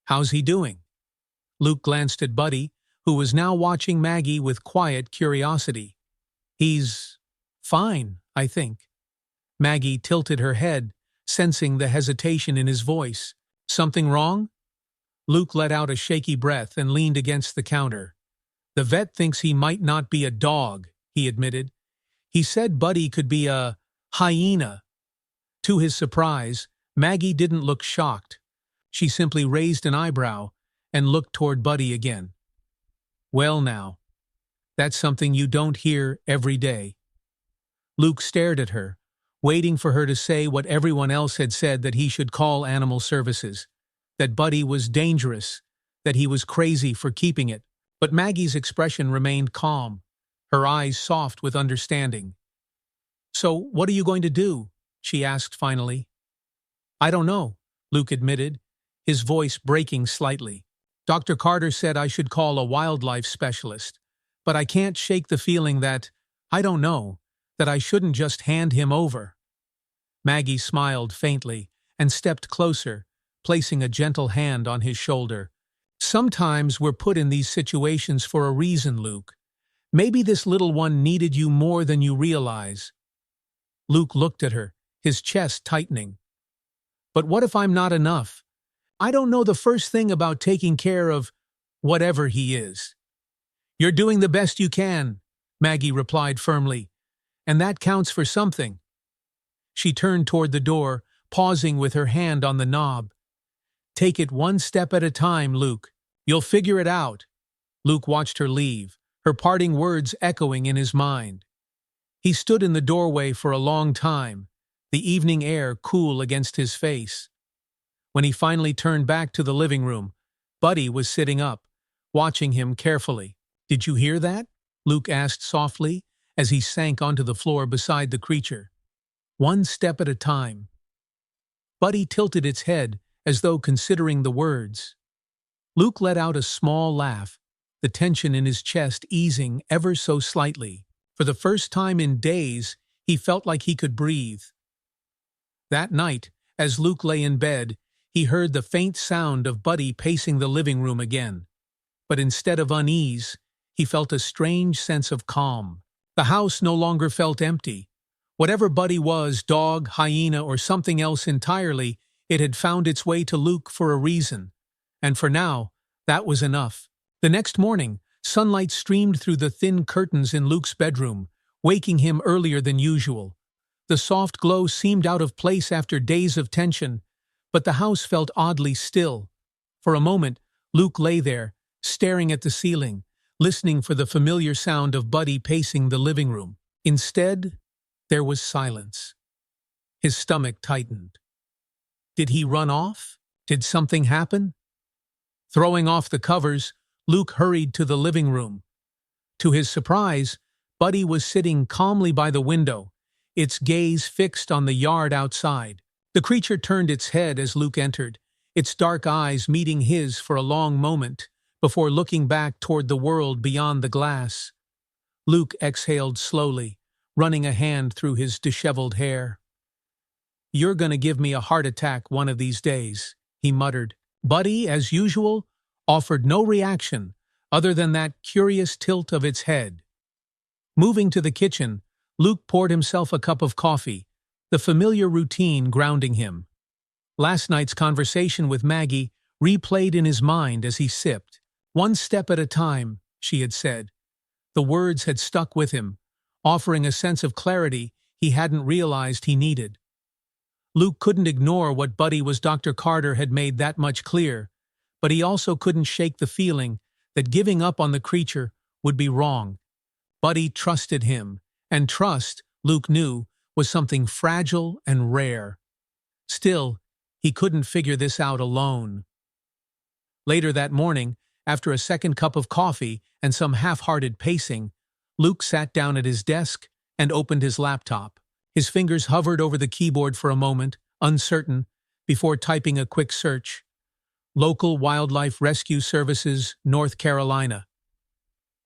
"How's he doing?" Luke glanced at Buddy, who was now watching Maggie with quiet curiosity. "He's fine, I think." Maggie tilted her head, sensing the hesitation in his voice. "Something wrong?" Luke let out a shaky breath and leaned against the counter. "The vet thinks he might not be a dog," he admitted. "He said Buddy could be a hyena." To his surprise, Maggie didn't look shocked. She simply raised an eyebrow and looked toward Buddy again. "Well now, that's something you don't hear every day." Luke stared at her, waiting for her to say what everyone else had said, that he should call animal services, that Buddy was dangerous, that he was crazy for keeping it. But Maggie's expression remained calm, her eyes soft with understanding. "So what are you going to do?" she asked finally. "I don't know," Luke admitted, his voice breaking slightly. "Dr. Carter said I should call a wildlife specialist, but I can't shake the feeling that, I don't know, that I shouldn't just hand him over." Maggie smiled faintly and stepped closer, placing a gentle hand on his shoulder. "Sometimes we're put in these situations for a reason, Luke. Maybe this little one needed you more than you realize." Luke looked at her, his chest tightening. "But what if I'm not enough? I don't know the first thing about taking care of whatever he is." "You're doing the best you can," Maggie replied firmly, "and that counts for something." She turned toward the door, pausing with her hand on the knob. "Take it one step at a time, Luke. You'll figure it out." Luke watched her leave, her parting words echoing in his mind. He stood in the doorway for a long time, the evening air cool against his face. When he finally turned back to the living room, Buddy was sitting up, watching him carefully. "Did you hear that?" Luke asked softly as he sank onto the floor beside the creature. "One step at a time." Buddy tilted its head as though considering the words. Luke let out a small laugh, the tension in his chest easing ever so slightly. For the first time in days, he felt like he could breathe. That night, as Luke lay in bed, he heard the faint sound of Buddy pacing the living room again. But instead of unease, he felt a strange sense of calm. The house no longer felt empty. Whatever Buddy was, dog, hyena, or something else entirely, it had found its way to Luke for a reason. And for now, that was enough. The next morning, sunlight streamed through the thin curtains in Luke's bedroom, waking him earlier than usual. The soft glow seemed out of place after days of tension, but the house felt oddly still. For a moment, Luke lay there, staring at the ceiling, listening for the familiar sound of Buddy pacing the living room. Instead, there was silence. His stomach tightened. Did he run off? Did something happen? Throwing off the covers, Luke hurried to the living room. To his surprise, Buddy was sitting calmly by the window, its gaze fixed on the yard outside. The creature turned its head as Luke entered, its dark eyes meeting his for a long moment, before looking back toward the world beyond the glass. Luke exhaled slowly, running a hand through his disheveled hair. "You're gonna give me a heart attack one of these days," he muttered. Buddy, as usual, offered no reaction other than that curious tilt of its head. Moving to the kitchen, Luke poured himself a cup of coffee, the familiar routine grounding him. Last night's conversation with Maggie replayed in his mind as he sipped. "One step at a time," she had said. The words had stuck with him, offering a sense of clarity he hadn't realized he needed. Luke couldn't ignore what Buddy was. Dr. Carter had made that much clear, but he also couldn't shake the feeling that giving up on the creature would be wrong. Buddy trusted him, and trust, Luke knew, was something fragile and rare. Still, he couldn't figure this out alone. Later that morning, after a second cup of coffee and some half-hearted pacing, Luke sat down at his desk and opened his laptop. His fingers hovered over the keyboard for a moment, uncertain, before typing a quick search. Local Wildlife Rescue Services, North Carolina.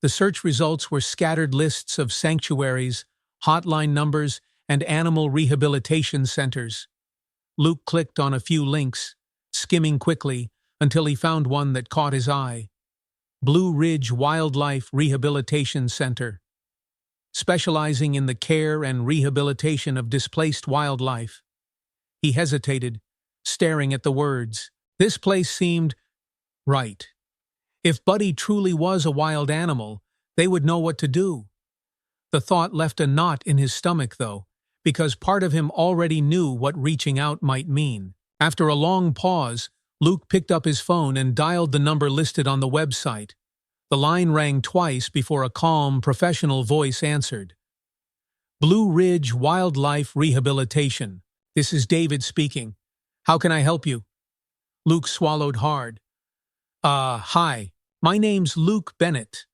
The search results were scattered lists of sanctuaries, hotline numbers, and animal rehabilitation centers. Luke clicked on a few links, skimming quickly until he found one that caught his eye. Blue Ridge Wildlife Rehabilitation Center. Specializing in the care and rehabilitation of displaced wildlife. He hesitated, staring at the words. This place seemed right. If Buddy truly was a wild animal, they would know what to do. The thought left a knot in his stomach, though, because part of him already knew what reaching out might mean. After a long pause, Luke picked up his phone and dialed the number listed on the website. The line rang twice before a calm, professional voice answered. Blue Ridge Wildlife Rehabilitation. This is David speaking. How can I help you? Luke swallowed hard. Hi. My name's Luke Bennett.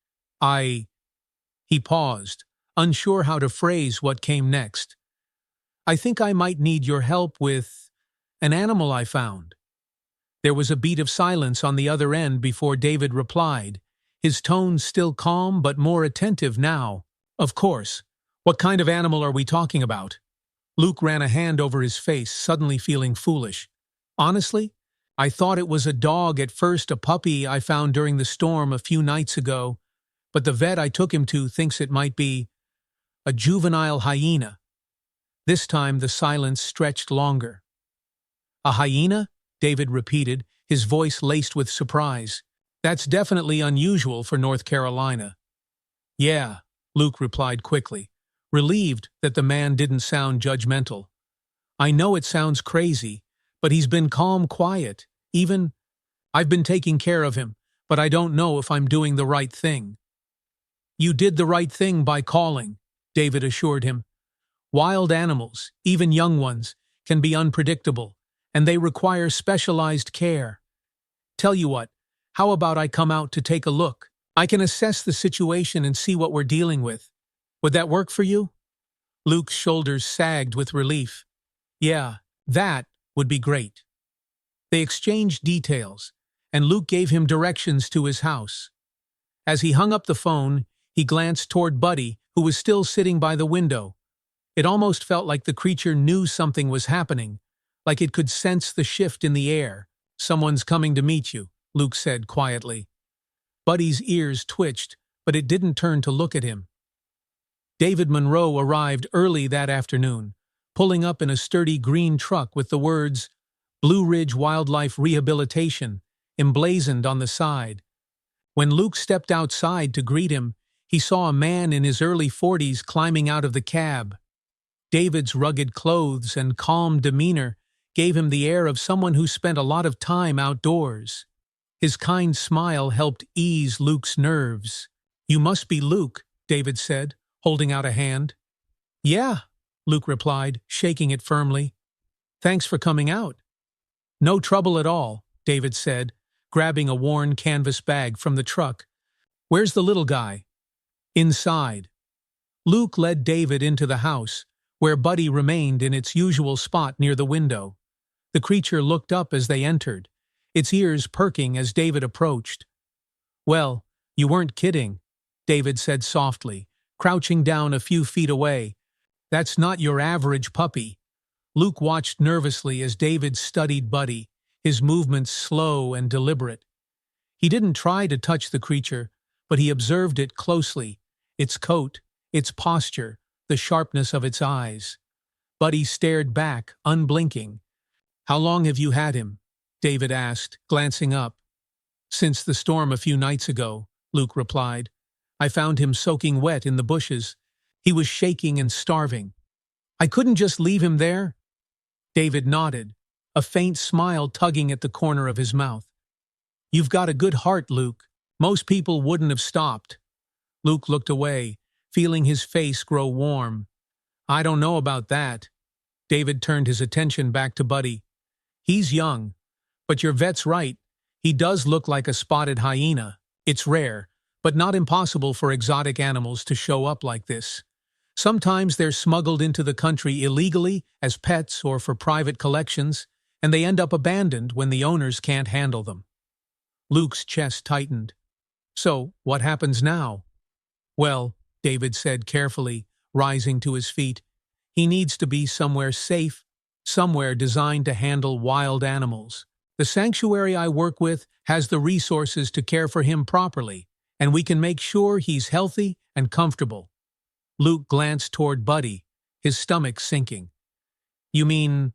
He paused, unsure how to phrase what came next. I think I might need your help with an animal I found. There was a beat of silence on the other end before David replied, his tone still calm but more attentive now. Of course. What kind of animal are we talking about? Luke ran a hand over his face, suddenly feeling foolish. Honestly, I thought it was a dog at first, a puppy I found during the storm a few nights ago, but the vet I took him to thinks it might be a juvenile hyena. This time the silence stretched longer. A hyena? David repeated, his voice laced with surprise. That's definitely unusual for North Carolina. Yeah, Luke replied quickly, relieved that the man didn't sound judgmental. I know it sounds crazy, but he's been calm, quiet. I've been taking care of him, but I don't know if I'm doing the right thing. You did the right thing by calling, David assured him. Wild animals, even young ones, can be unpredictable, and they require specialized care. Tell you what, how about I come out to take a look? I can assess the situation and see what we're dealing with. Would that work for you? Luke's shoulders sagged with relief. Yeah, that would be great. They exchanged details, and Luke gave him directions to his house. As he hung up the phone, he glanced toward Buddy, who was still sitting by the window. It almost felt like the creature knew something was happening, like it could sense the shift in the air. Someone's coming to meet you, Luke said quietly. Buddy's ears twitched, but it didn't turn to look at him. David Monroe arrived early that afternoon, pulling up in a sturdy green truck with the words, Blue Ridge Wildlife Rehabilitation, emblazoned on the side. When Luke stepped outside to greet him, he saw a man in his early 40s climbing out of the cab. David's rugged clothes and calm demeanor gave him the air of someone who spent a lot of time outdoors. His kind smile helped ease Luke's nerves. You must be Luke, David said, holding out a hand. Yeah, Luke replied, shaking it firmly. Thanks for coming out. No trouble at all, David said, grabbing a worn canvas bag from the truck. Where's the little guy? Inside. Luke led David into the house, where Buddy remained in its usual spot near the window. The creature looked up as they entered, its ears perking as David approached. Well, you weren't kidding, David said softly, crouching down a few feet away. That's not your average puppy. Luke watched nervously as David studied Buddy, his movements slow and deliberate. He didn't try to touch the creature, but he observed it closely, its coat, its posture, the sharpness of its eyes. Buddy stared back, unblinking. How long have you had him? David asked, glancing up. Since the storm a few nights ago, Luke replied. I found him soaking wet in the bushes. He was shaking and starving. I couldn't just leave him there. David nodded, a faint smile tugging at the corner of his mouth. You've got a good heart, Luke. Most people wouldn't have stopped. Luke looked away, feeling his face grow warm. I don't know about that. David turned his attention back to Buddy. He's young, but your vet's right. He does look like a spotted hyena. It's rare, but not impossible for exotic animals to show up like this. Sometimes they're smuggled into the country illegally as pets or for private collections, and they end up abandoned when the owners can't handle them. Luke's chest tightened. So, what happens now? Well, David said carefully, rising to his feet, he needs to be somewhere safe, somewhere designed to handle wild animals. The sanctuary I work with has the resources to care for him properly, and we can make sure he's healthy and comfortable. Luke glanced toward Buddy, his stomach sinking. You mean,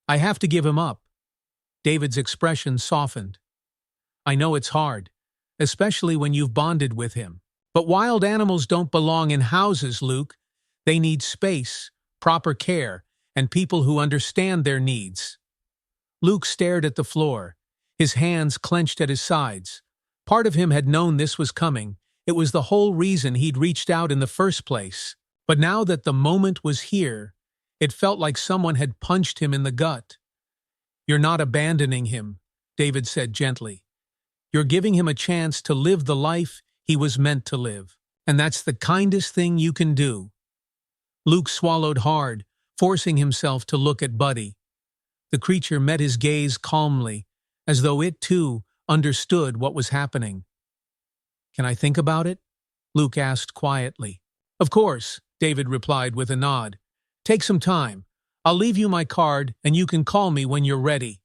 I have to give him up? David's expression softened. I know it's hard, especially when you've bonded with him. But wild animals don't belong in houses, Luke. They need space, proper care, and people who understand their needs. Luke stared at the floor, his hands clenched at his sides. Part of him had known this was coming. It was the whole reason he'd reached out in the first place. But now that the moment was here, it felt like someone had punched him in the gut. You're not abandoning him, David said gently. You're giving him a chance to live the life he was meant to live. And that's the kindest thing you can do. Luke swallowed hard, forcing himself to look at Buddy. The creature met his gaze calmly, as though it, too, understood what was happening. Can I think about it? Luke asked quietly. Of course, David replied with a nod. Take some time. I'll leave you my card, and you can call me when you're ready.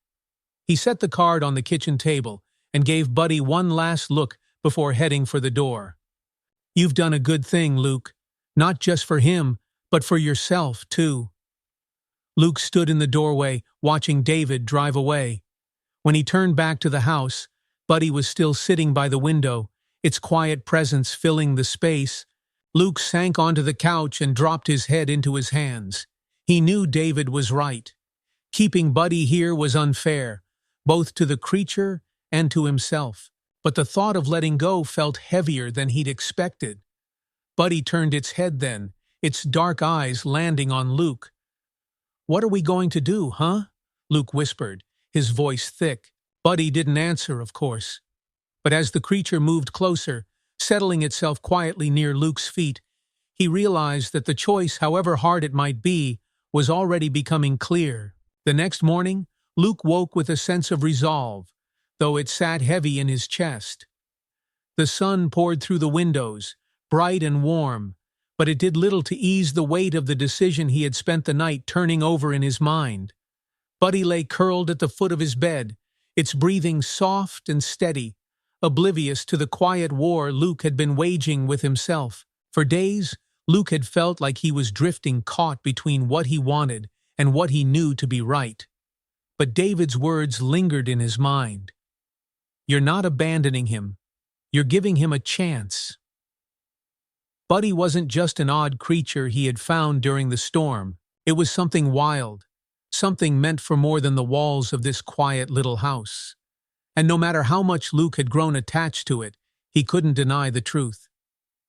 He set the card on the kitchen table and gave Buddy one last look before heading for the door. You've done a good thing, Luke. Not just for him, but for yourself, too. Luke stood in the doorway, watching David drive away. When he turned back to the house, Buddy was still sitting by the window, its quiet presence filling the space. Luke sank onto the couch and dropped his head into his hands. He knew David was right. Keeping Buddy here was unfair, both to the creature and to himself. But the thought of letting go felt heavier than he'd expected. Buddy turned its head then, its dark eyes landing on Luke. What are we going to do, huh? Luke whispered, his voice thick. Buddy didn't answer, of course. But as the creature moved closer, settling itself quietly near Luke's feet, he realized that the choice, however hard it might be, was already becoming clear. The next morning, Luke woke with a sense of resolve, though it sat heavy in his chest. The sun poured through the windows, bright and warm, but it did little to ease the weight of the decision he had spent the night turning over in his mind. Buddy lay curled at the foot of his bed, its breathing soft and steady, oblivious to the quiet war Luke had been waging with himself. For days, Luke had felt like he was drifting, caught between what he wanted and what he knew to be right. But David's words lingered in his mind. You're not abandoning him. You're giving him a chance. Buddy wasn't just an odd creature he had found during the storm. It was something wild, something meant for more than the walls of this quiet little house. And no matter how much Luke had grown attached to it, he couldn't deny the truth.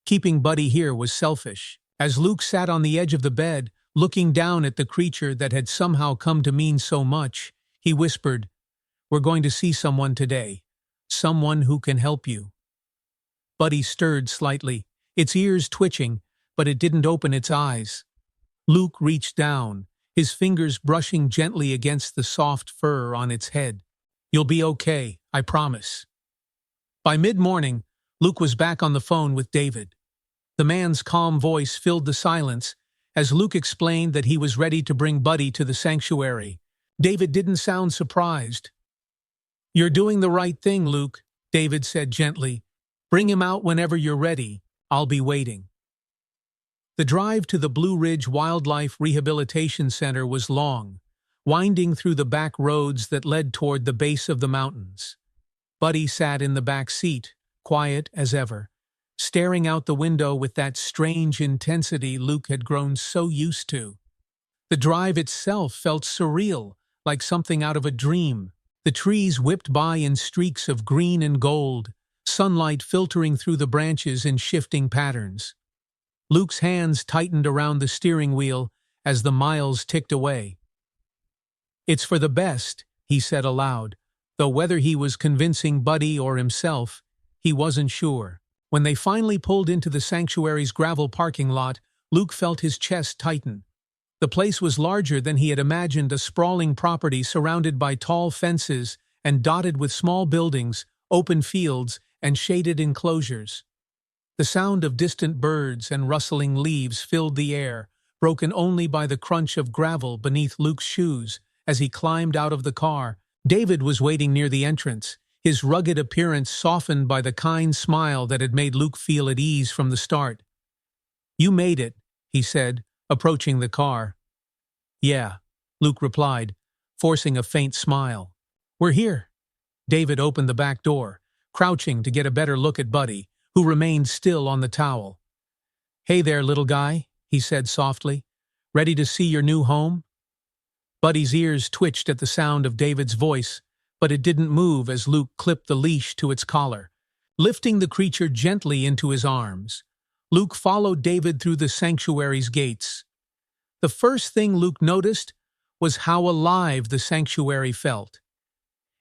Keeping Buddy here was selfish. As Luke sat on the edge of the bed, looking down at the creature that had somehow come to mean so much, he whispered, We're going to see someone today. Someone who can help you. Buddy stirred slightly, its ears twitching, but it didn't open its eyes. Luke reached down, his fingers brushing gently against the soft fur on its head. You'll be okay, I promise. By mid-morning, Luke was back on the phone with David. The man's calm voice filled the silence as Luke explained that he was ready to bring Buddy to the sanctuary. David didn't sound surprised. You're doing the right thing, Luke, David said gently. Bring him out whenever you're ready. I'll be waiting. The drive to the Blue Ridge Wildlife Rehabilitation Center was long, winding through the back roads that led toward the base of the mountains. Buddy sat in the back seat, quiet as ever, staring out the window with that strange intensity Luke had grown so used to. The drive itself felt surreal, like something out of a dream. The trees whipped by in streaks of green and gold, sunlight filtering through the branches in shifting patterns. Luke's hands tightened around the steering wheel as the miles ticked away. "It's for the best," he said aloud, though whether he was convincing Buddy or himself, he wasn't sure. When they finally pulled into the sanctuary's gravel parking lot, Luke felt his chest tighten. The place was larger than he had imagined, a sprawling property surrounded by tall fences and dotted with small buildings, open fields, and shaded enclosures. The sound of distant birds and rustling leaves filled the air, broken only by the crunch of gravel beneath Luke's shoes as he climbed out of the car. David was waiting near the entrance, his rugged appearance softened by the kind smile that had made Luke feel at ease from the start. "You made it," he said, approaching the car. "Yeah," Luke replied, forcing a faint smile. "We're here." David opened the back door, crouching to get a better look at Buddy, who remained still on the towel. "Hey there, little guy," he said softly. "Ready to see your new home?" Buddy's ears twitched at the sound of David's voice, but it didn't move as Luke clipped the leash to its collar. Lifting the creature gently into his arms, Luke followed David through the sanctuary's gates. The first thing Luke noticed was how alive the sanctuary felt.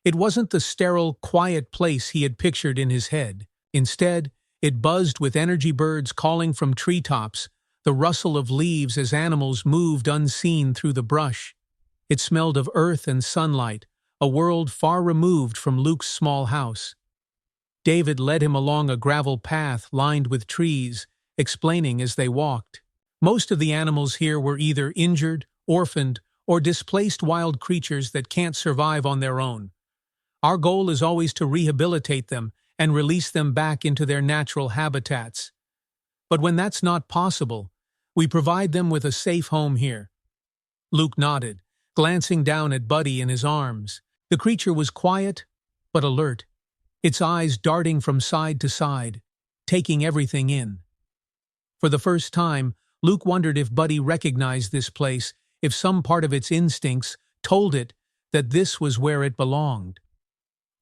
It wasn't the sterile, quiet place he had pictured in his head. Instead, it buzzed with energy, birds calling from treetops, the rustle of leaves as animals moved unseen through the brush. It smelled of earth and sunlight, a world far removed from Luke's small house. David led him along a gravel path lined with trees, explaining as they walked. "Most of the animals here were either injured, orphaned, or displaced wild creatures that can't survive on their own. Our goal is always to rehabilitate them and release them back into their natural habitats. But when that's not possible, we provide them with a safe home here." Luke nodded, glancing down at Buddy in his arms. The creature was quiet, but alert, its eyes darting from side to side, taking everything in. For the first time, Luke wondered if Buddy recognized this place, if some part of its instincts told it that this was where it belonged.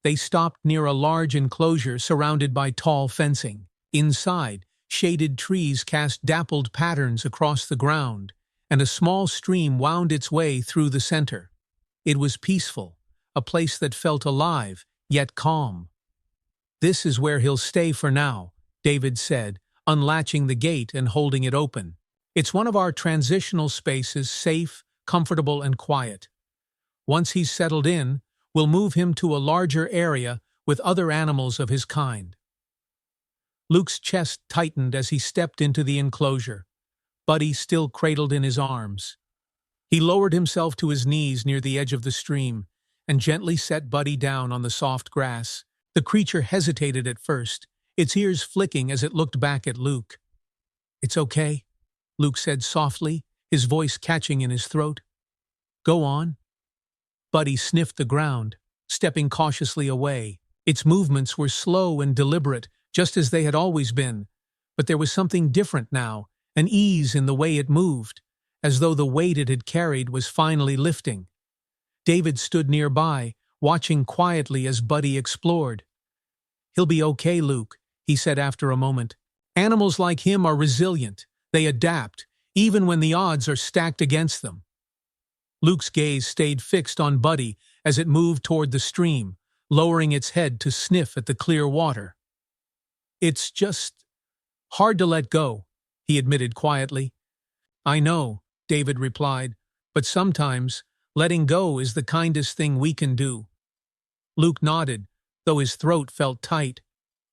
They stopped near a large enclosure surrounded by tall fencing. Inside, shaded trees cast dappled patterns across the ground, and a small stream wound its way through the center. It was peaceful, a place that felt alive, yet calm. "This is where he'll stay for now," David said, unlatching the gate and holding it open. "It's one of our transitional spaces, safe, comfortable, and quiet. Once he's settled in, we'll move him to a larger area with other animals of his kind." Luke's chest tightened as he stepped into the enclosure, Buddy still cradled in his arms. He lowered himself to his knees near the edge of the stream and gently set Buddy down on the soft grass. The creature hesitated at first, its ears flicking as it looked back at Luke. "It's okay," Luke said softly, his voice catching in his throat. "Go on." Buddy sniffed the ground, stepping cautiously away. Its movements were slow and deliberate, just as they had always been, but there was something different now, an ease in the way it moved, as though the weight it had carried was finally lifting. David stood nearby, watching quietly as Buddy explored. "He'll be okay, Luke," he said after a moment. "Animals like him are resilient. They adapt, even when the odds are stacked against them." Luke's gaze stayed fixed on Buddy as it moved toward the stream, lowering its head to sniff at the clear water. "It's just hard to let go," he admitted quietly. "I know," David replied, "but sometimes letting go is the kindest thing we can do." Luke nodded, though his throat felt tight.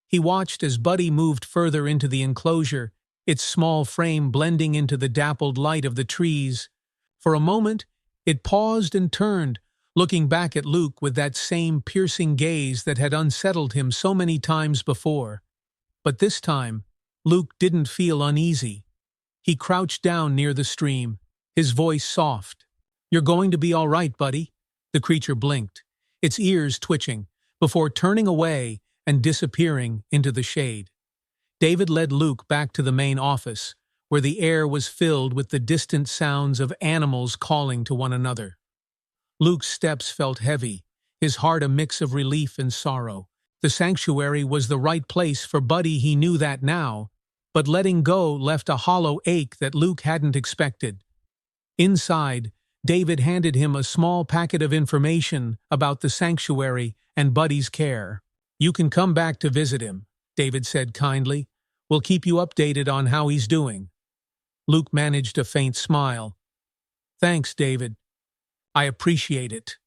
He watched as Buddy moved further into the enclosure, its small frame blending into the dappled light of the trees. For a moment, it paused and turned, looking back at Luke with that same piercing gaze that had unsettled him so many times before. But this time, Luke didn't feel uneasy. He crouched down near the stream, his voice soft. "You're going to be all right, buddy." The creature blinked, its ears twitching, before turning away and disappearing into the shade. David led Luke back to the main office, where the air was filled with the distant sounds of animals calling to one another. Luke's steps felt heavy, his heart a mix of relief and sorrow. The sanctuary was the right place for Buddy, he knew that now, but letting go left a hollow ache that Luke hadn't expected. Inside, David handed him a small packet of information about the sanctuary and Buddy's care. "You can come back to visit him," David said kindly. "We'll keep you updated on how he's doing." Luke managed a faint smile. "Thanks, David. I appreciate it."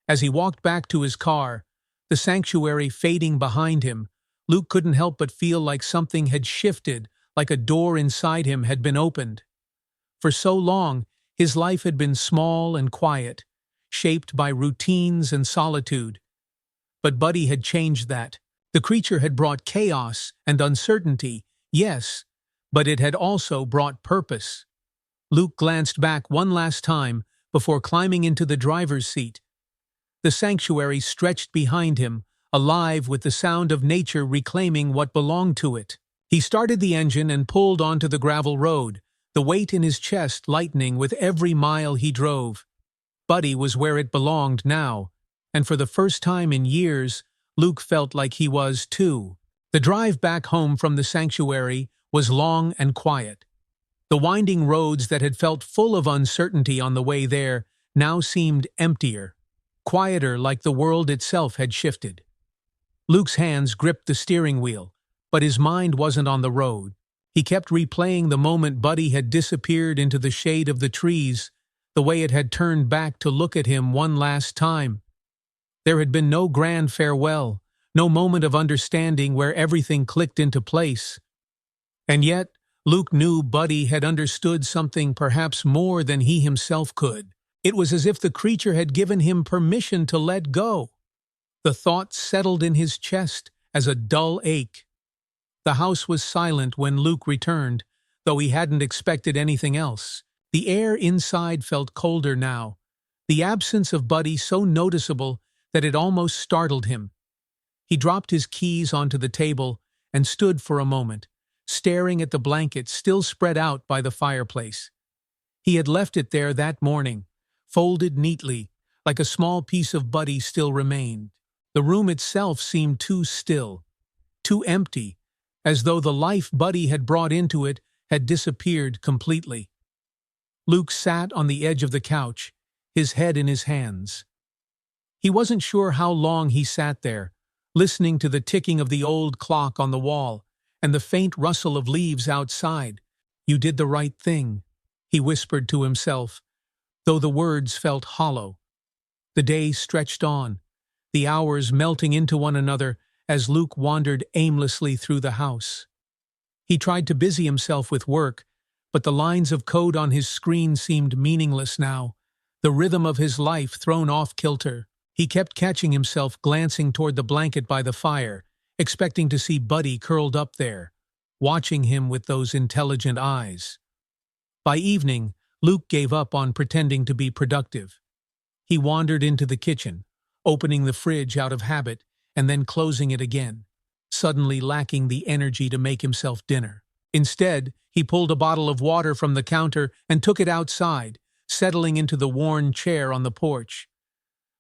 As he walked back to his car, the sanctuary fading behind him, Luke couldn't help but feel like something had shifted, like a door inside him had been opened. For so long, his life had been small and quiet, shaped by routines and solitude. But Buddy had changed that. The creature had brought chaos and uncertainty, yes, but it had also brought purpose. Luke glanced back one last time before climbing into the driver's seat. The sanctuary stretched behind him, alive with the sound of nature reclaiming what belonged to it. He started the engine and pulled onto the gravel road, the weight in his chest lightening with every mile he drove. Buddy was where it belonged now, and for the first time in years, Luke felt like he was too. The drive back home from the sanctuary was long and quiet. The winding roads that had felt full of uncertainty on the way there now seemed emptier, quieter, like the world itself had shifted. Luke's hands gripped the steering wheel, but his mind wasn't on the road. He kept replaying the moment Buddy had disappeared into the shade of the trees, the way it had turned back to look at him one last time. There had been no grand farewell, no moment of understanding where everything clicked into place. And yet, Luke knew Buddy had understood something perhaps more than he himself could. It was as if the creature had given him permission to let go. The thought settled in his chest as a dull ache. The house was silent when Luke returned, though he hadn't expected anything else. The air inside felt colder now, the absence of Buddy so noticeable that it almost startled him. He dropped his keys onto the table and stood for a moment, staring at the blanket still spread out by the fireplace. He had left it there that morning, folded neatly, like a small piece of Buddy still remained. The room itself seemed too still, too empty, as though the life Buddy had brought into it had disappeared completely. Luke sat on the edge of the couch, his head in his hands. He wasn't sure how long he sat there, listening to the ticking of the old clock on the wall and the faint rustle of leaves outside. "You did the right thing," he whispered to himself, though the words felt hollow. The day stretched on, the hours melting into one another as Luke wandered aimlessly through the house. He tried to busy himself with work, but the lines of code on his screen seemed meaningless now, the rhythm of his life thrown off kilter. He kept catching himself glancing toward the blanket by the fire, expecting to see Buddy curled up there, watching him with those intelligent eyes. By evening, Luke gave up on pretending to be productive. He wandered into the kitchen, opening the fridge out of habit and then closing it again, suddenly lacking the energy to make himself dinner. Instead, he pulled a bottle of water from the counter and took it outside, settling into the worn chair on the porch.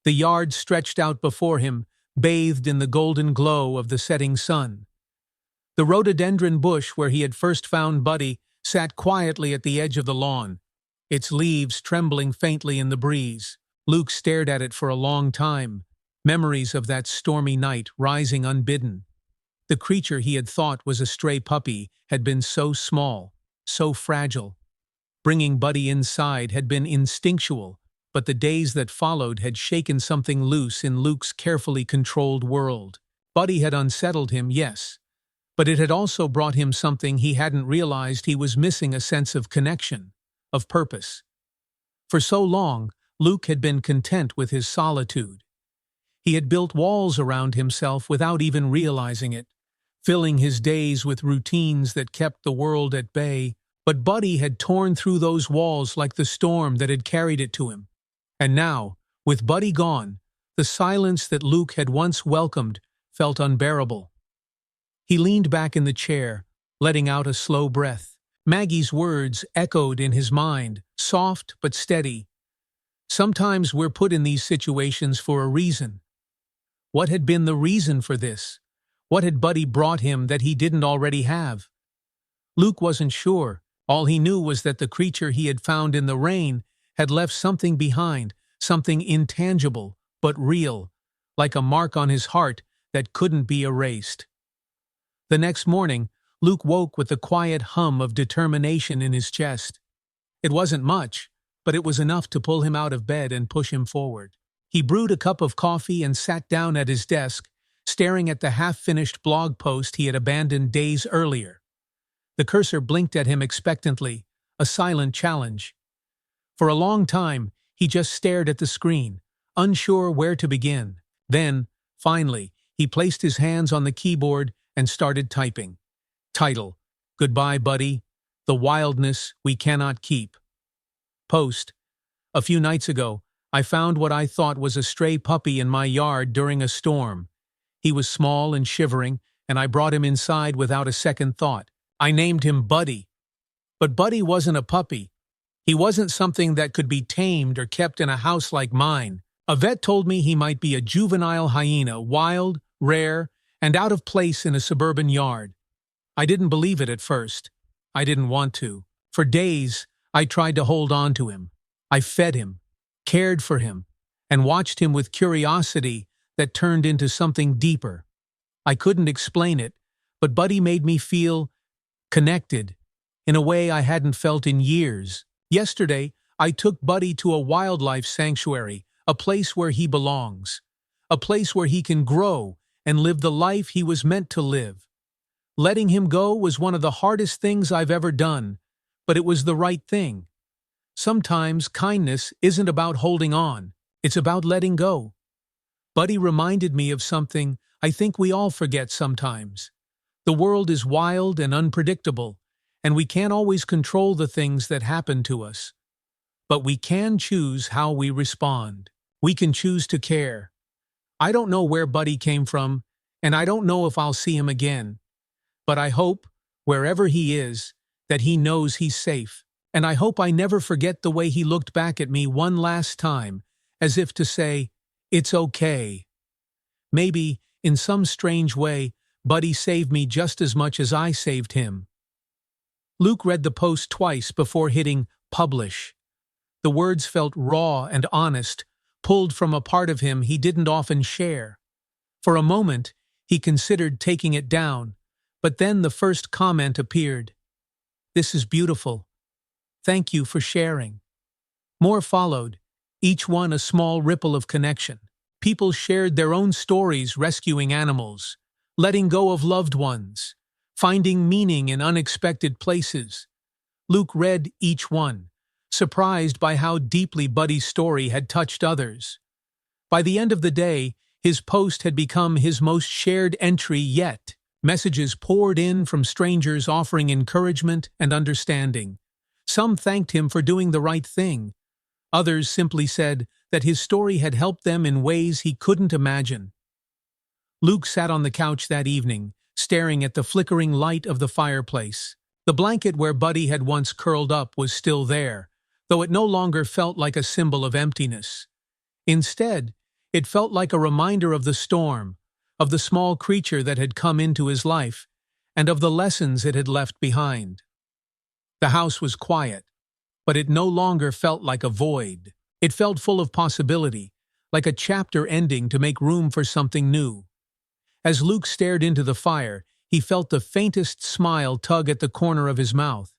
The yard stretched out before him, bathed in the golden glow of the setting sun. The rhododendron bush where he had first found Buddy sat quietly at the edge of the lawn, its leaves trembling faintly in the breeze. Luke stared at it for a long time, memories of that stormy night rising unbidden. The creature he had thought was a stray puppy had been so small, so fragile. Bringing Buddy inside had been instinctual, but the days that followed had shaken something loose in Luke's carefully controlled world. Buddy had unsettled him, yes, but it had also brought him something he hadn't realized. He was missing: a sense of connection, of purpose. For so long, Luke had been content with his solitude. He had built walls around himself without even realizing it, filling his days with routines that kept the world at bay. But Buddy had torn through those walls like the storm that had carried it to him. And now, with Buddy gone, the silence that Luke had once welcomed felt unbearable. He leaned back in the chair, letting out a slow breath. Maggie's words echoed in his mind, soft but steady. Sometimes we're put in these situations for a reason. What had been the reason for this? What had Buddy brought him that he didn't already have? Luke wasn't sure. All he knew was that the creature he had found in the rain had left something behind, something intangible but real, like a mark on his heart that couldn't be erased. The next morning, Luke woke with a quiet hum of determination in his chest. It wasn't much, but it was enough to pull him out of bed and push him forward. He brewed a cup of coffee and sat down at his desk, staring at the half-finished blog post he had abandoned days earlier. The cursor blinked at him expectantly, a silent challenge. For a long time, he just stared at the screen, unsure where to begin. Then, finally, he placed his hands on the keyboard and started typing. Title: Goodbye, Buddy. The wildness we cannot keep. Post: A few nights ago, I found what I thought was a stray puppy in my yard during a storm. He was small and shivering, and I brought him inside without a second thought. I named him Buddy. But Buddy wasn't a puppy. He wasn't something that could be tamed or kept in a house like mine. A vet told me he might be a juvenile hyena, wild, rare, and out of place in a suburban yard. I didn't believe it at first. I didn't want to. For days, I tried to hold on to him. I fed him, cared for him, and watched him with curiosity that turned into something deeper. I couldn't explain it, but Buddy made me feel connected in a way I hadn't felt in years. Yesterday, I took Buddy to a wildlife sanctuary, a place where he belongs, a place where he can grow and live the life he was meant to live. Letting him go was one of the hardest things I've ever done, but it was the right thing. Sometimes kindness isn't about holding on, it's about letting go. Buddy reminded me of something I think we all forget sometimes. The world is wild and unpredictable, and we can't always control the things that happen to us. But we can choose how we respond. We can choose to care. I don't know where Buddy came from, and I don't know if I'll see him again. But I hope, wherever he is, that he knows he's safe. And I hope I never forget the way he looked back at me one last time, as if to say, "It's okay." Maybe, in some strange way, Buddy saved me just as much as I saved him. Luke read the post twice before hitting publish. The words felt raw and honest, pulled from a part of him he didn't often share. For a moment, he considered taking it down, but then the first comment appeared. "This is beautiful. Thank you for sharing." More followed, each one a small ripple of connection. People shared their own stories rescuing animals, letting go of loved ones, finding meaning in unexpected places. Luke read each one, surprised by how deeply Buddy's story had touched others. By the end of the day, his post had become his most shared entry yet. Messages poured in from strangers offering encouragement and understanding. Some thanked him for doing the right thing. Others simply said that his story had helped them in ways he couldn't imagine. Luke sat on the couch that evening, staring at the flickering light of the fireplace. The blanket where Buddy had once curled up was still there, though it no longer felt like a symbol of emptiness. Instead, it felt like a reminder of the storm, of the small creature that had come into his life, and of the lessons it had left behind. The house was quiet, but it no longer felt like a void. It felt full of possibility, like a chapter ending to make room for something new. As Luke stared into the fire, he felt the faintest smile tug at the corner of his mouth.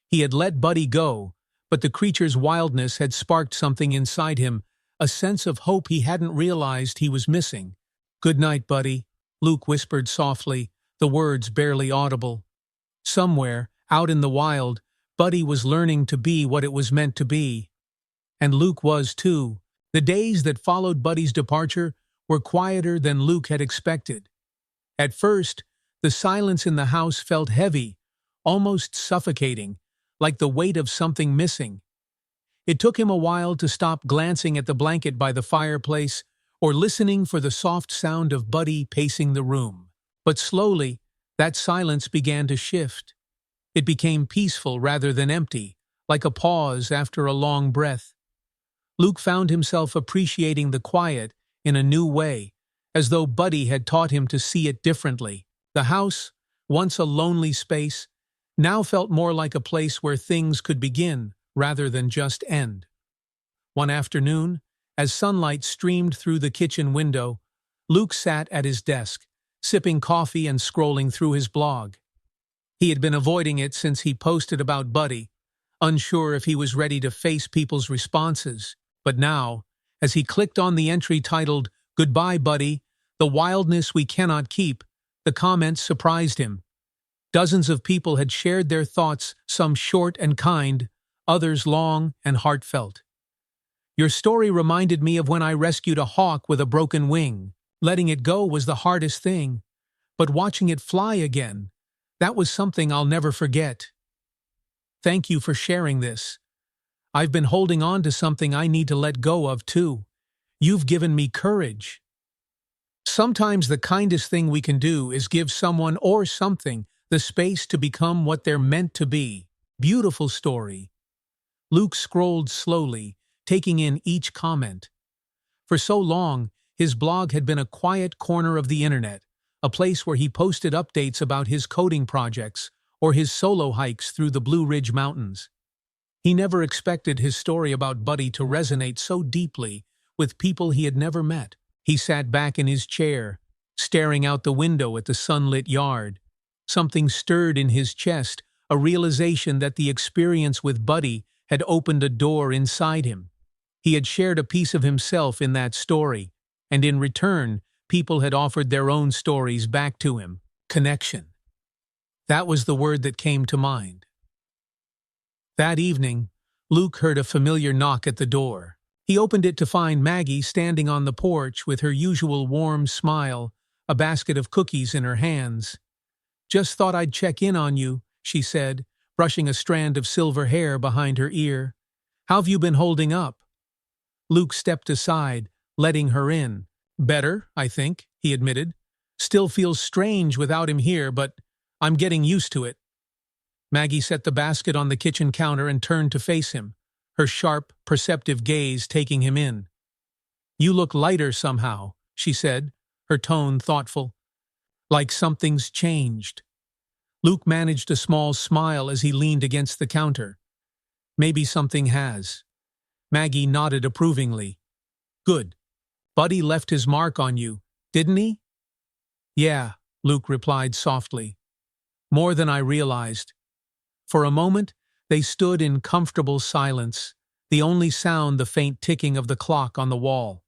He had let Buddy go, but the creature's wildness had sparked something inside him, a sense of hope he hadn't realized he was missing. "Good night, Buddy," Luke whispered softly, the words barely audible. Somewhere, out in the wild, Buddy was learning to be what it was meant to be. And Luke was too. The days that followed Buddy's departure were quieter than Luke had expected. At first, the silence in the house felt heavy, almost suffocating, like the weight of something missing. It took him a while to stop glancing at the blanket by the fireplace or listening for the soft sound of Buddy pacing the room. But slowly, that silence began to shift. It became peaceful rather than empty, like a pause after a long breath. Luke found himself appreciating the quiet in a new way, as though Buddy had taught him to see it differently. The house, once a lonely space, now felt more like a place where things could begin rather than just end. One afternoon, as sunlight streamed through the kitchen window, Luke sat at his desk, sipping coffee and scrolling through his blog. He had been avoiding it since he posted about Buddy, unsure if he was ready to face people's responses. But now, as he clicked on the entry titled, "Goodbye, Buddy, the wildness we cannot keep," the comments surprised him. Dozens of people had shared their thoughts, some short and kind, others long and heartfelt. "Your story reminded me of when I rescued a hawk with a broken wing. Letting it go was the hardest thing, but watching it fly again, that was something I'll never forget. Thank you for sharing this. I've been holding on to something I need to let go of too. You've given me courage." Sometimes the kindest thing we can do is give someone or something the space to become what they're meant to be. Beautiful story. Luke scrolled slowly, taking in each comment. For so long, his blog had been a quiet corner of the internet, a place where he posted updates about his coding projects or his solo hikes through the Blue Ridge Mountains. He never expected his story about Buddy to resonate so deeply with people he had never met. He sat back in his chair, staring out the window at the sunlit yard. Something stirred in his chest, a realization that the experience with Buddy had opened a door inside him. He had shared a piece of himself in that story, and in return, people had offered their own stories back to him. Connection. That was the word that came to mind. That evening, Luke heard a familiar knock at the door. He opened it to find Maggie standing on the porch with her usual warm smile, a basket of cookies in her hands. "Just thought I'd check in on you," she said, brushing a strand of silver hair behind her ear. "How've you been holding up?" Luke stepped aside, letting her in. "Better, I think," he admitted. "Still feels strange without him here, but I'm getting used to it." Maggie set the basket on the kitchen counter and turned to face him, her sharp, perceptive gaze taking him in. "You look lighter somehow," she said, her tone thoughtful. "Like something's changed." Luke managed a small smile as he leaned against the counter. "Maybe something has." Maggie nodded approvingly. "Good. Buddy left his mark on you, didn't he?" "Yeah," Luke replied softly. "More than I realized." For a moment, they stood in comfortable silence, the only sound the faint ticking of the clock on the wall.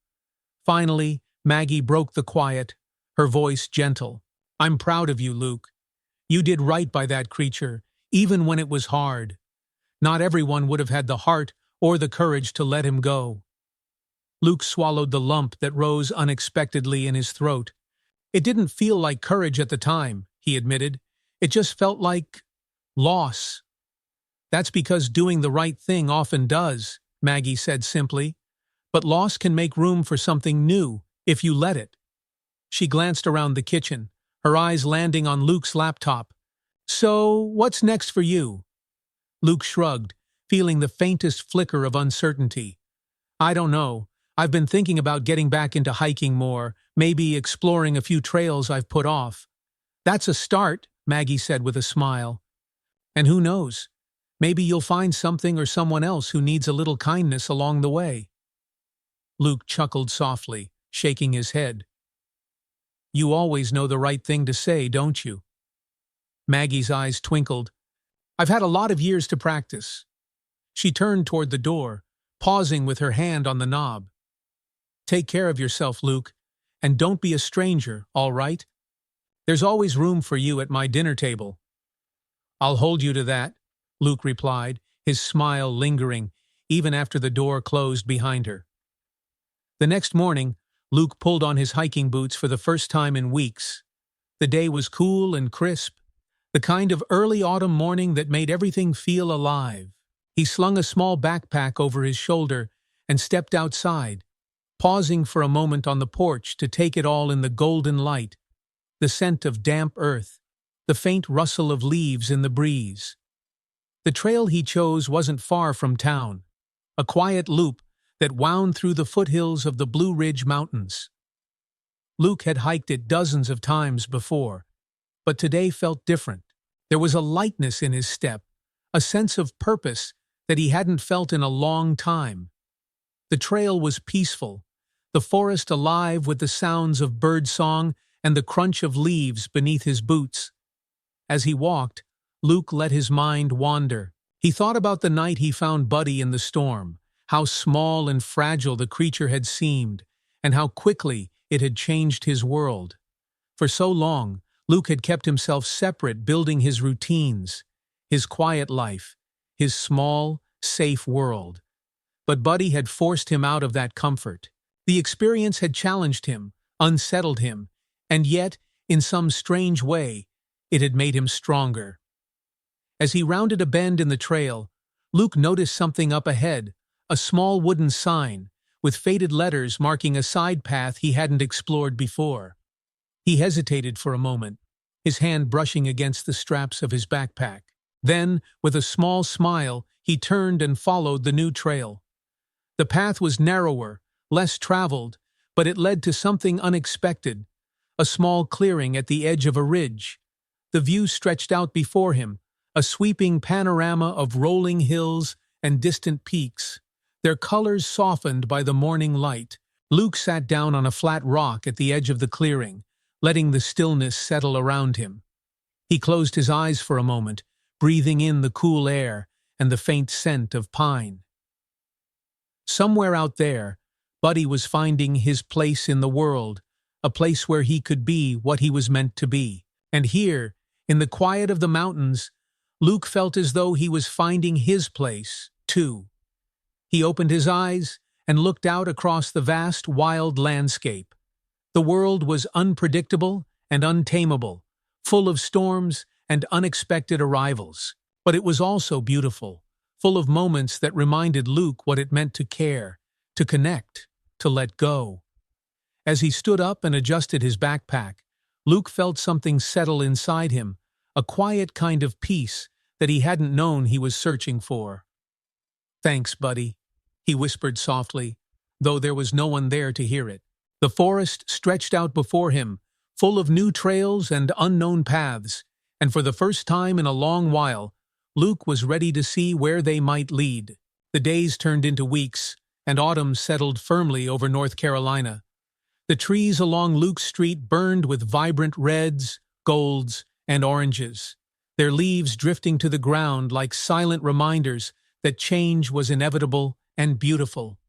Finally, Maggie broke the quiet, her voice gentle. "I'm proud of you, Luke. You did right by that creature, even when it was hard. Not everyone would have had the heart or the courage to let him go." Luke swallowed the lump that rose unexpectedly in his throat. "It didn't feel like courage at the time," he admitted. "It just felt like loss." "That's because doing the right thing often does," Maggie said simply. "But loss can make room for something new, if you let it." She glanced around the kitchen, her eyes landing on Luke's laptop. "So, what's next for you?" Luke shrugged, feeling the faintest flicker of uncertainty. "I don't know. I've been thinking about getting back into hiking more, maybe exploring a few trails I've put off." "That's a start," Maggie said with a smile. "And who knows? Maybe you'll find something or someone else who needs a little kindness along the way." Luke chuckled softly, shaking his head. "You always know the right thing to say, don't you?" Maggie's eyes twinkled. "I've had a lot of years to practice." She turned toward the door, pausing with her hand on the knob. "Take care of yourself, Luke, and don't be a stranger, all right? There's always room for you at my dinner table." "I'll hold you to that," Luke replied, his smile lingering, even after the door closed behind her. The next morning, Luke pulled on his hiking boots for the first time in weeks. The day was cool and crisp. the kind of early autumn morning that made everything feel alive. He slung a small backpack over his shoulder and stepped outside, pausing for a moment on the porch to take it all in the golden light, the scent of damp earth, the faint rustle of leaves in the breeze. The trail he chose wasn't far from town, a quiet loop that wound through the foothills of the Blue Ridge Mountains. Luke had hiked it dozens of times before, but today felt different. There was a lightness in his step, a sense of purpose that he hadn't felt in a long time. The trail was peaceful, the forest alive with the sounds of birdsong and the crunch of leaves beneath his boots. As he walked, Luke let his mind wander. He thought about the night he found Buddy in the storm, how small and fragile the creature had seemed, and how quickly it had changed his world. For so long, Luke had kept himself separate, building his routines, his quiet life, his small, safe world. But Buddy had forced him out of that comfort. The experience had challenged him, unsettled him, and yet, in some strange way, it had made him stronger. As he rounded a bend in the trail, Luke noticed something up ahead, a small wooden sign, with faded letters marking a side path he hadn't explored before. He hesitated for a moment, his hand brushing against the straps of his backpack. Then, with a small smile, he turned and followed the new trail. The path was narrower, less traveled, but it led to something unexpected, a small clearing at the edge of a ridge. The view stretched out before him, a sweeping panorama of rolling hills and distant peaks, their colors softened by the morning light. Luke sat down on a flat rock at the edge of the clearing, letting the stillness settle around him. He closed his eyes for a moment, breathing in the cool air and the faint scent of pine. Somewhere out there, Buddy was finding his place in the world, a place where he could be what he was meant to be. And here, in the quiet of the mountains, Luke felt as though he was finding his place, too. He opened his eyes and looked out across the vast, wild landscape. The world was unpredictable and untamable, full of storms and unexpected arrivals. But it was also beautiful, full of moments that reminded Luke what it meant to care, to connect, to let go. As he stood up and adjusted his backpack, Luke felt something settle inside him, a quiet kind of peace that he hadn't known he was searching for. "Thanks, Buddy," he whispered softly, though there was no one there to hear it. The forest stretched out before him, full of new trails and unknown paths, and for the first time in a long while, Luke was ready to see where they might lead. The days turned into weeks, and autumn settled firmly over North Carolina. The trees along Luke Street burned with vibrant reds, golds, and oranges, their leaves drifting to the ground like silent reminders that change was inevitable and beautiful.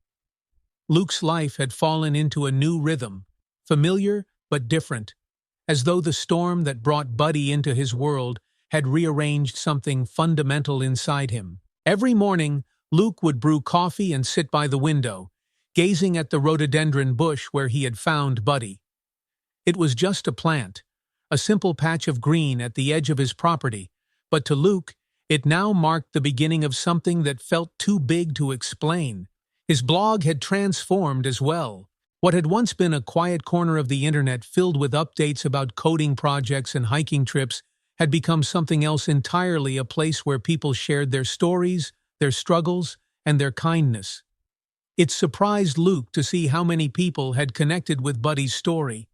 Luke's life had fallen into a new rhythm, familiar but different, as though the storm that brought Buddy into his world had rearranged something fundamental inside him. Every morning, Luke would brew coffee and sit by the window, gazing at the rhododendron bush where he had found Buddy. It was just a plant, a simple patch of green at the edge of his property, but to Luke, it now marked the beginning of something that felt too big to explain. His blog had transformed as well. What had once been a quiet corner of the internet filled with updates about coding projects and hiking trips had become something else entirely, a place where people shared their stories, their struggles, and their kindness. It surprised Luke to see how many people had connected with Buddy's story,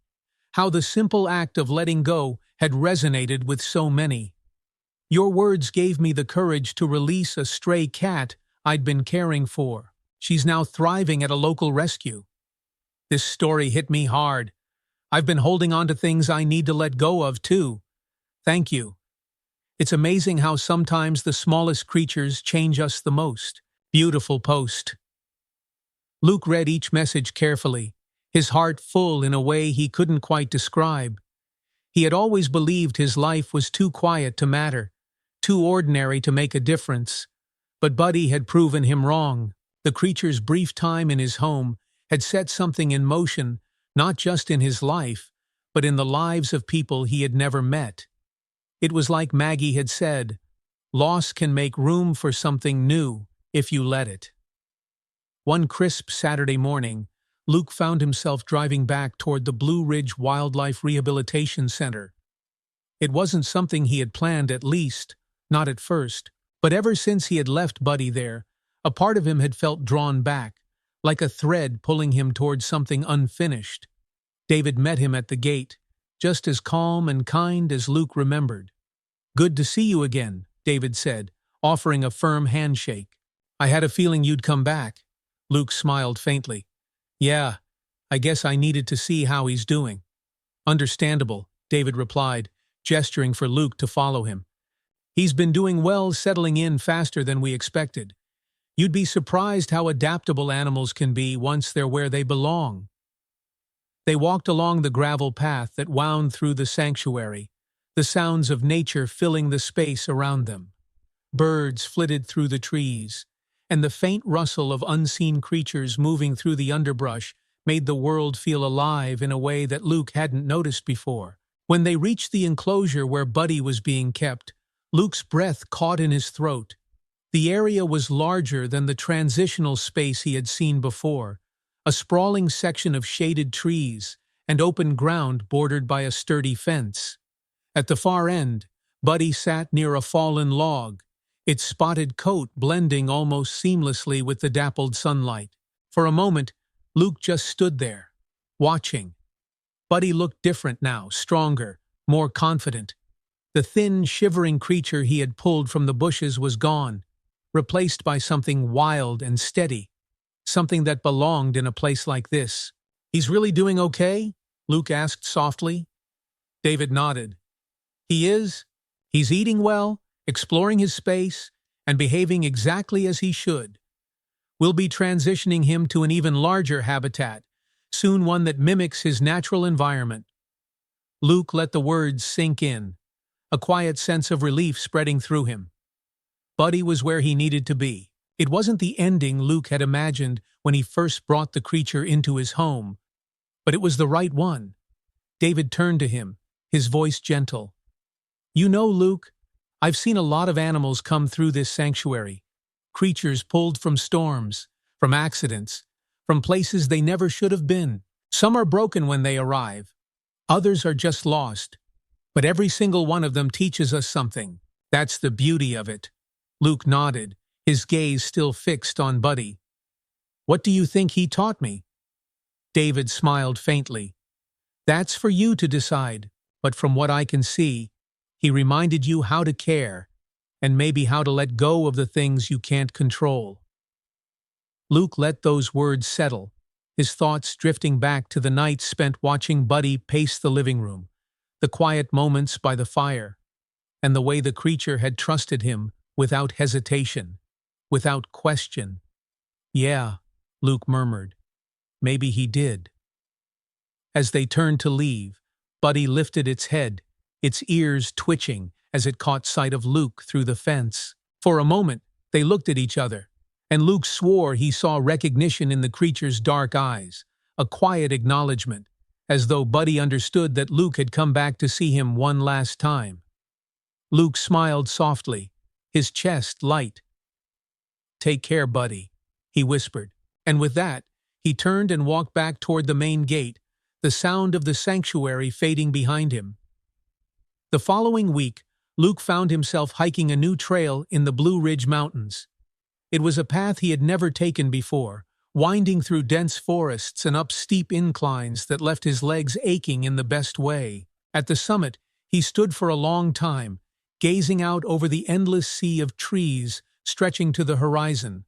how the simple act of letting go had resonated with so many. "Your words gave me the courage to release a stray cat I'd been caring for. She's now thriving at a local rescue. This story hit me hard. I've been holding on to things I need to let go of, too. Thank you. It's amazing how sometimes the smallest creatures change us the most." Beautiful post. Luke read each message carefully, his heart full in a way he couldn't quite describe. He had always believed his life was too quiet to matter, too ordinary to make a difference. But Buddy had proven him wrong. The creature's brief time in his home had set something in motion, not just in his life, but in the lives of people he had never met. It was like Maggie had said, loss can make room for something new if you let it. One crisp Saturday morning, Luke found himself driving back toward the Blue Ridge Wildlife Rehabilitation Center. It wasn't something he had planned, at least, not at first, but ever since he had left Buddy there, a part of him had felt drawn back, like a thread pulling him toward something unfinished. David met him at the gate, just as calm and kind as Luke remembered. "Good to see you again," David said, offering a firm handshake. "I had a feeling you'd come back." Luke smiled faintly. "Yeah, I guess I needed to see how he's doing." "Understandable," David replied, gesturing for Luke to follow him. "He's been doing well, settling in faster than we expected. You'd be surprised how adaptable animals can be once they're where they belong." They walked along the gravel path that wound through the sanctuary, the sounds of nature filling the space around them. Birds flitted through the trees, and the faint rustle of unseen creatures moving through the underbrush made the world feel alive in a way that Luke hadn't noticed before. When they reached the enclosure where Buddy was being kept, Luke's breath caught in his throat. The area was larger than the transitional space he had seen before, a sprawling section of shaded trees and open ground bordered by a sturdy fence. At the far end, Buddy sat near a fallen log, its spotted coat blending almost seamlessly with the dappled sunlight. For a moment, Luke just stood there, watching. Buddy looked different now, stronger, more confident. The thin, shivering creature he had pulled from the bushes was gone, replaced by something wild and steady, something that belonged in a place like this. "He's really doing okay?" Luke asked softly. David nodded. "He is. He's eating well, exploring his space, and behaving exactly as he should. We'll be transitioning him to an even larger habitat, soon one that mimics his natural environment." Luke let the words sink in, a quiet sense of relief spreading through him. Buddy was where he needed to be. It wasn't the ending Luke had imagined when he first brought the creature into his home, but it was the right one. David turned to him, his voice gentle. "You know, Luke, I've seen a lot of animals come through this sanctuary. Creatures pulled from storms, from accidents, from places they never should have been. Some are broken when they arrive. Others are just lost. But every single one of them teaches us something. That's the beauty of it." Luke nodded, his gaze still fixed on Buddy. "What do you think he taught me?" David smiled faintly. "That's for you to decide, but from what I can see, he reminded you how to care, and maybe how to let go of the things you can't control." Luke let those words settle, his thoughts drifting back to the nights spent watching Buddy pace the living room, the quiet moments by the fire, and the way the creature had trusted him without hesitation, without question. "Yeah," Luke murmured. "Maybe he did." As they turned to leave, Buddy lifted its head, its ears twitching as it caught sight of Luke through the fence. For a moment, they looked at each other, and Luke swore he saw recognition in the creature's dark eyes, a quiet acknowledgement, as though Buddy understood that Luke had come back to see him one last time. Luke smiled softly, his chest light. "Take care, Buddy," he whispered, and with that, he turned and walked back toward the main gate, the sound of the sanctuary fading behind him. The following week, Luke found himself hiking a new trail in the Blue Ridge Mountains. It was a path he had never taken before, winding through dense forests and up steep inclines that left his legs aching in the best way. At the summit, he stood for a long time, gazing out over the endless sea of trees stretching to the horizon.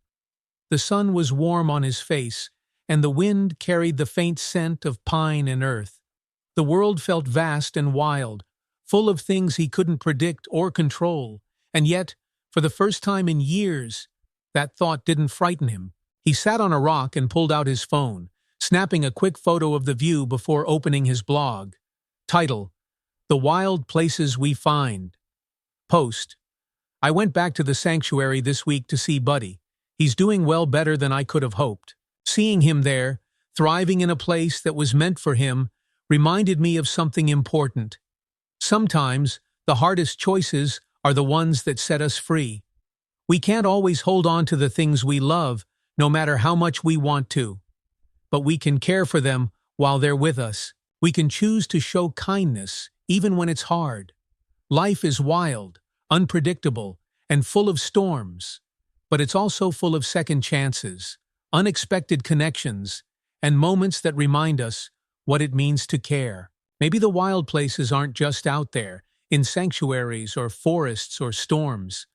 The sun was warm on his face, and the wind carried the faint scent of pine and earth. The world felt vast and wild, full of things he couldn't predict or control, and yet, for the first time in years, that thought didn't frighten him. He sat on a rock and pulled out his phone, snapping a quick photo of the view before opening his blog. Title: The Wild Places We Find. Post: I went back to the sanctuary this week to see Buddy. He's doing well, better than I could have hoped. Seeing him there, thriving in a place that was meant for him, reminded me of something important. Sometimes, The hardest choices are the ones that set us free. We can't always hold on to the things we love, no matter how much we want to. But we can care for them while they're with us. We can choose to show kindness, even when it's hard. Life is wild, unpredictable, and full of storms. But it's also full of second chances, unexpected connections, and moments that remind us what it means to care. Maybe the wild places aren't just out there, in sanctuaries or forests or storms.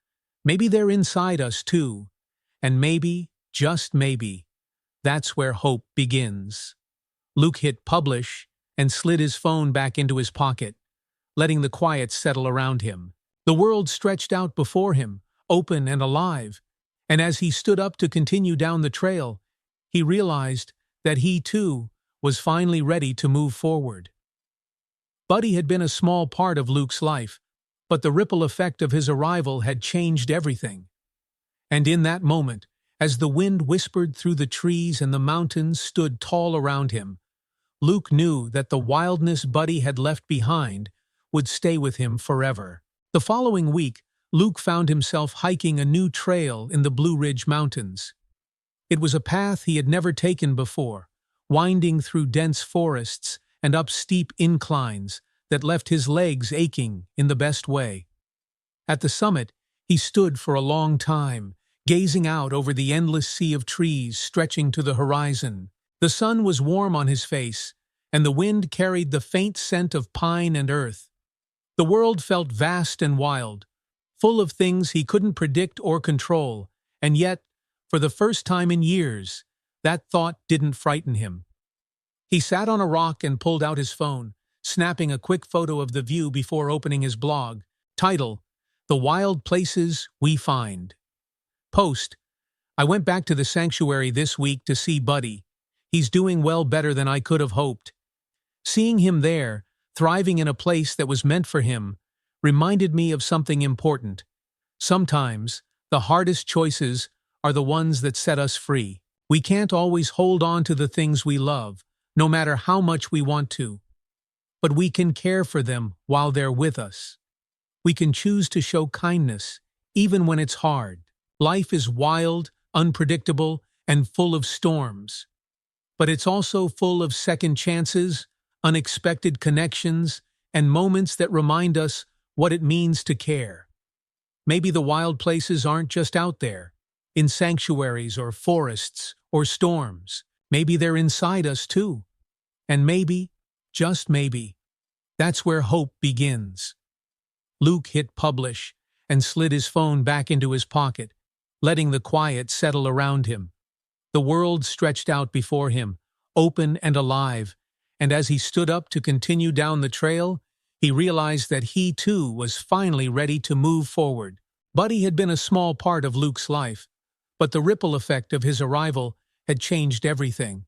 Maybe they're inside us too. And maybe, just maybe, that's where hope begins. Luke hit publish and slid his phone back into his pocket, letting the quiet settle around him. The world stretched out before him, open and alive, and as he stood up to continue down the trail, he realized that he, too, was finally ready to move forward. Buddy had been a small part of Luke's life, but the ripple effect of his arrival had changed everything. And in that moment, as the wind whispered through the trees and the mountains stood tall around him, Luke knew that the wildness Buddy had left behind would stay with him forever. The following week, Luke found himself hiking a new trail in the Blue Ridge Mountains. It was a path he had never taken before, winding through dense forests and up steep inclines that left his legs aching in the best way. At the summit, he stood for a long time, gazing out over the endless sea of trees stretching to the horizon. The sun was warm on his face, and the wind carried the faint scent of pine and earth. The world felt vast and wild, full of things he couldn't predict or control, and yet, for the first time in years, that thought didn't frighten him. He sat on a rock and pulled out his phone, snapping a quick photo of the view before opening his blog. Title: The Wild Places We Find. Post: I went back to the sanctuary this week to see Buddy. He's doing well, better than I could have hoped. Seeing him there, thriving in a place that was meant for him, reminded me of something important. Sometimes, the hardest choices are the ones that set us free. We can't always hold on to the things we love, no matter how much we want to. But we can care for them while they're with us. We can choose to show kindness, even when it's hard. Life is wild, unpredictable, and full of storms. But it's also full of second chances, unexpected connections, and moments that remind us what it means to care. Maybe the wild places aren't just out there, in sanctuaries or forests or storms. Maybe they're inside us too. And maybe, just maybe, that's where hope begins. Luke hit publish and slid his phone back into his pocket, letting the quiet settle around him. The world stretched out before him, open and alive, and as he stood up to continue down the trail, he realized that he too was finally ready to move forward. Buddy had been a small part of Luke's life, but the ripple effect of his arrival had changed everything.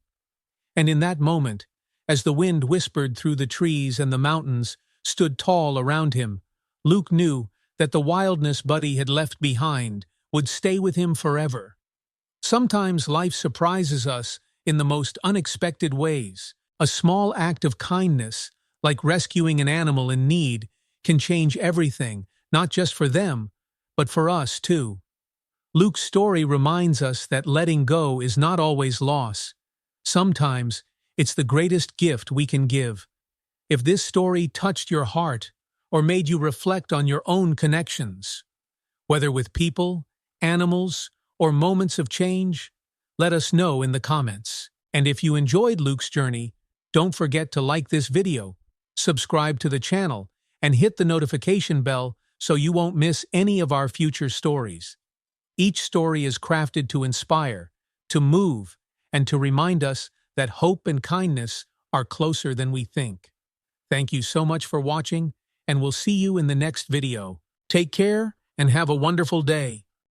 And in that moment, as the wind whispered through the trees and the mountains stood tall around him, Luke knew that the wildness Buddy had left behind would stay with him forever. Sometimes life surprises us in the most unexpected ways. A small act of kindness, like rescuing an animal in need, can change everything, not just for them, but for us too. Luke's story reminds us that letting go is not always loss. Sometimes, it's the greatest gift we can give. If this story touched your heart or made you reflect on your own connections, whether with people, animals, or moments of change, let us know in the comments. And if you enjoyed Luke's journey, don't forget to like this video, subscribe to the channel, and hit the notification bell so you won't miss any of our future stories. Each story is crafted to inspire, to move, and to remind us that hope and kindness are closer than we think. Thank you so much for watching, and we'll see you in the next video. Take care and have a wonderful day.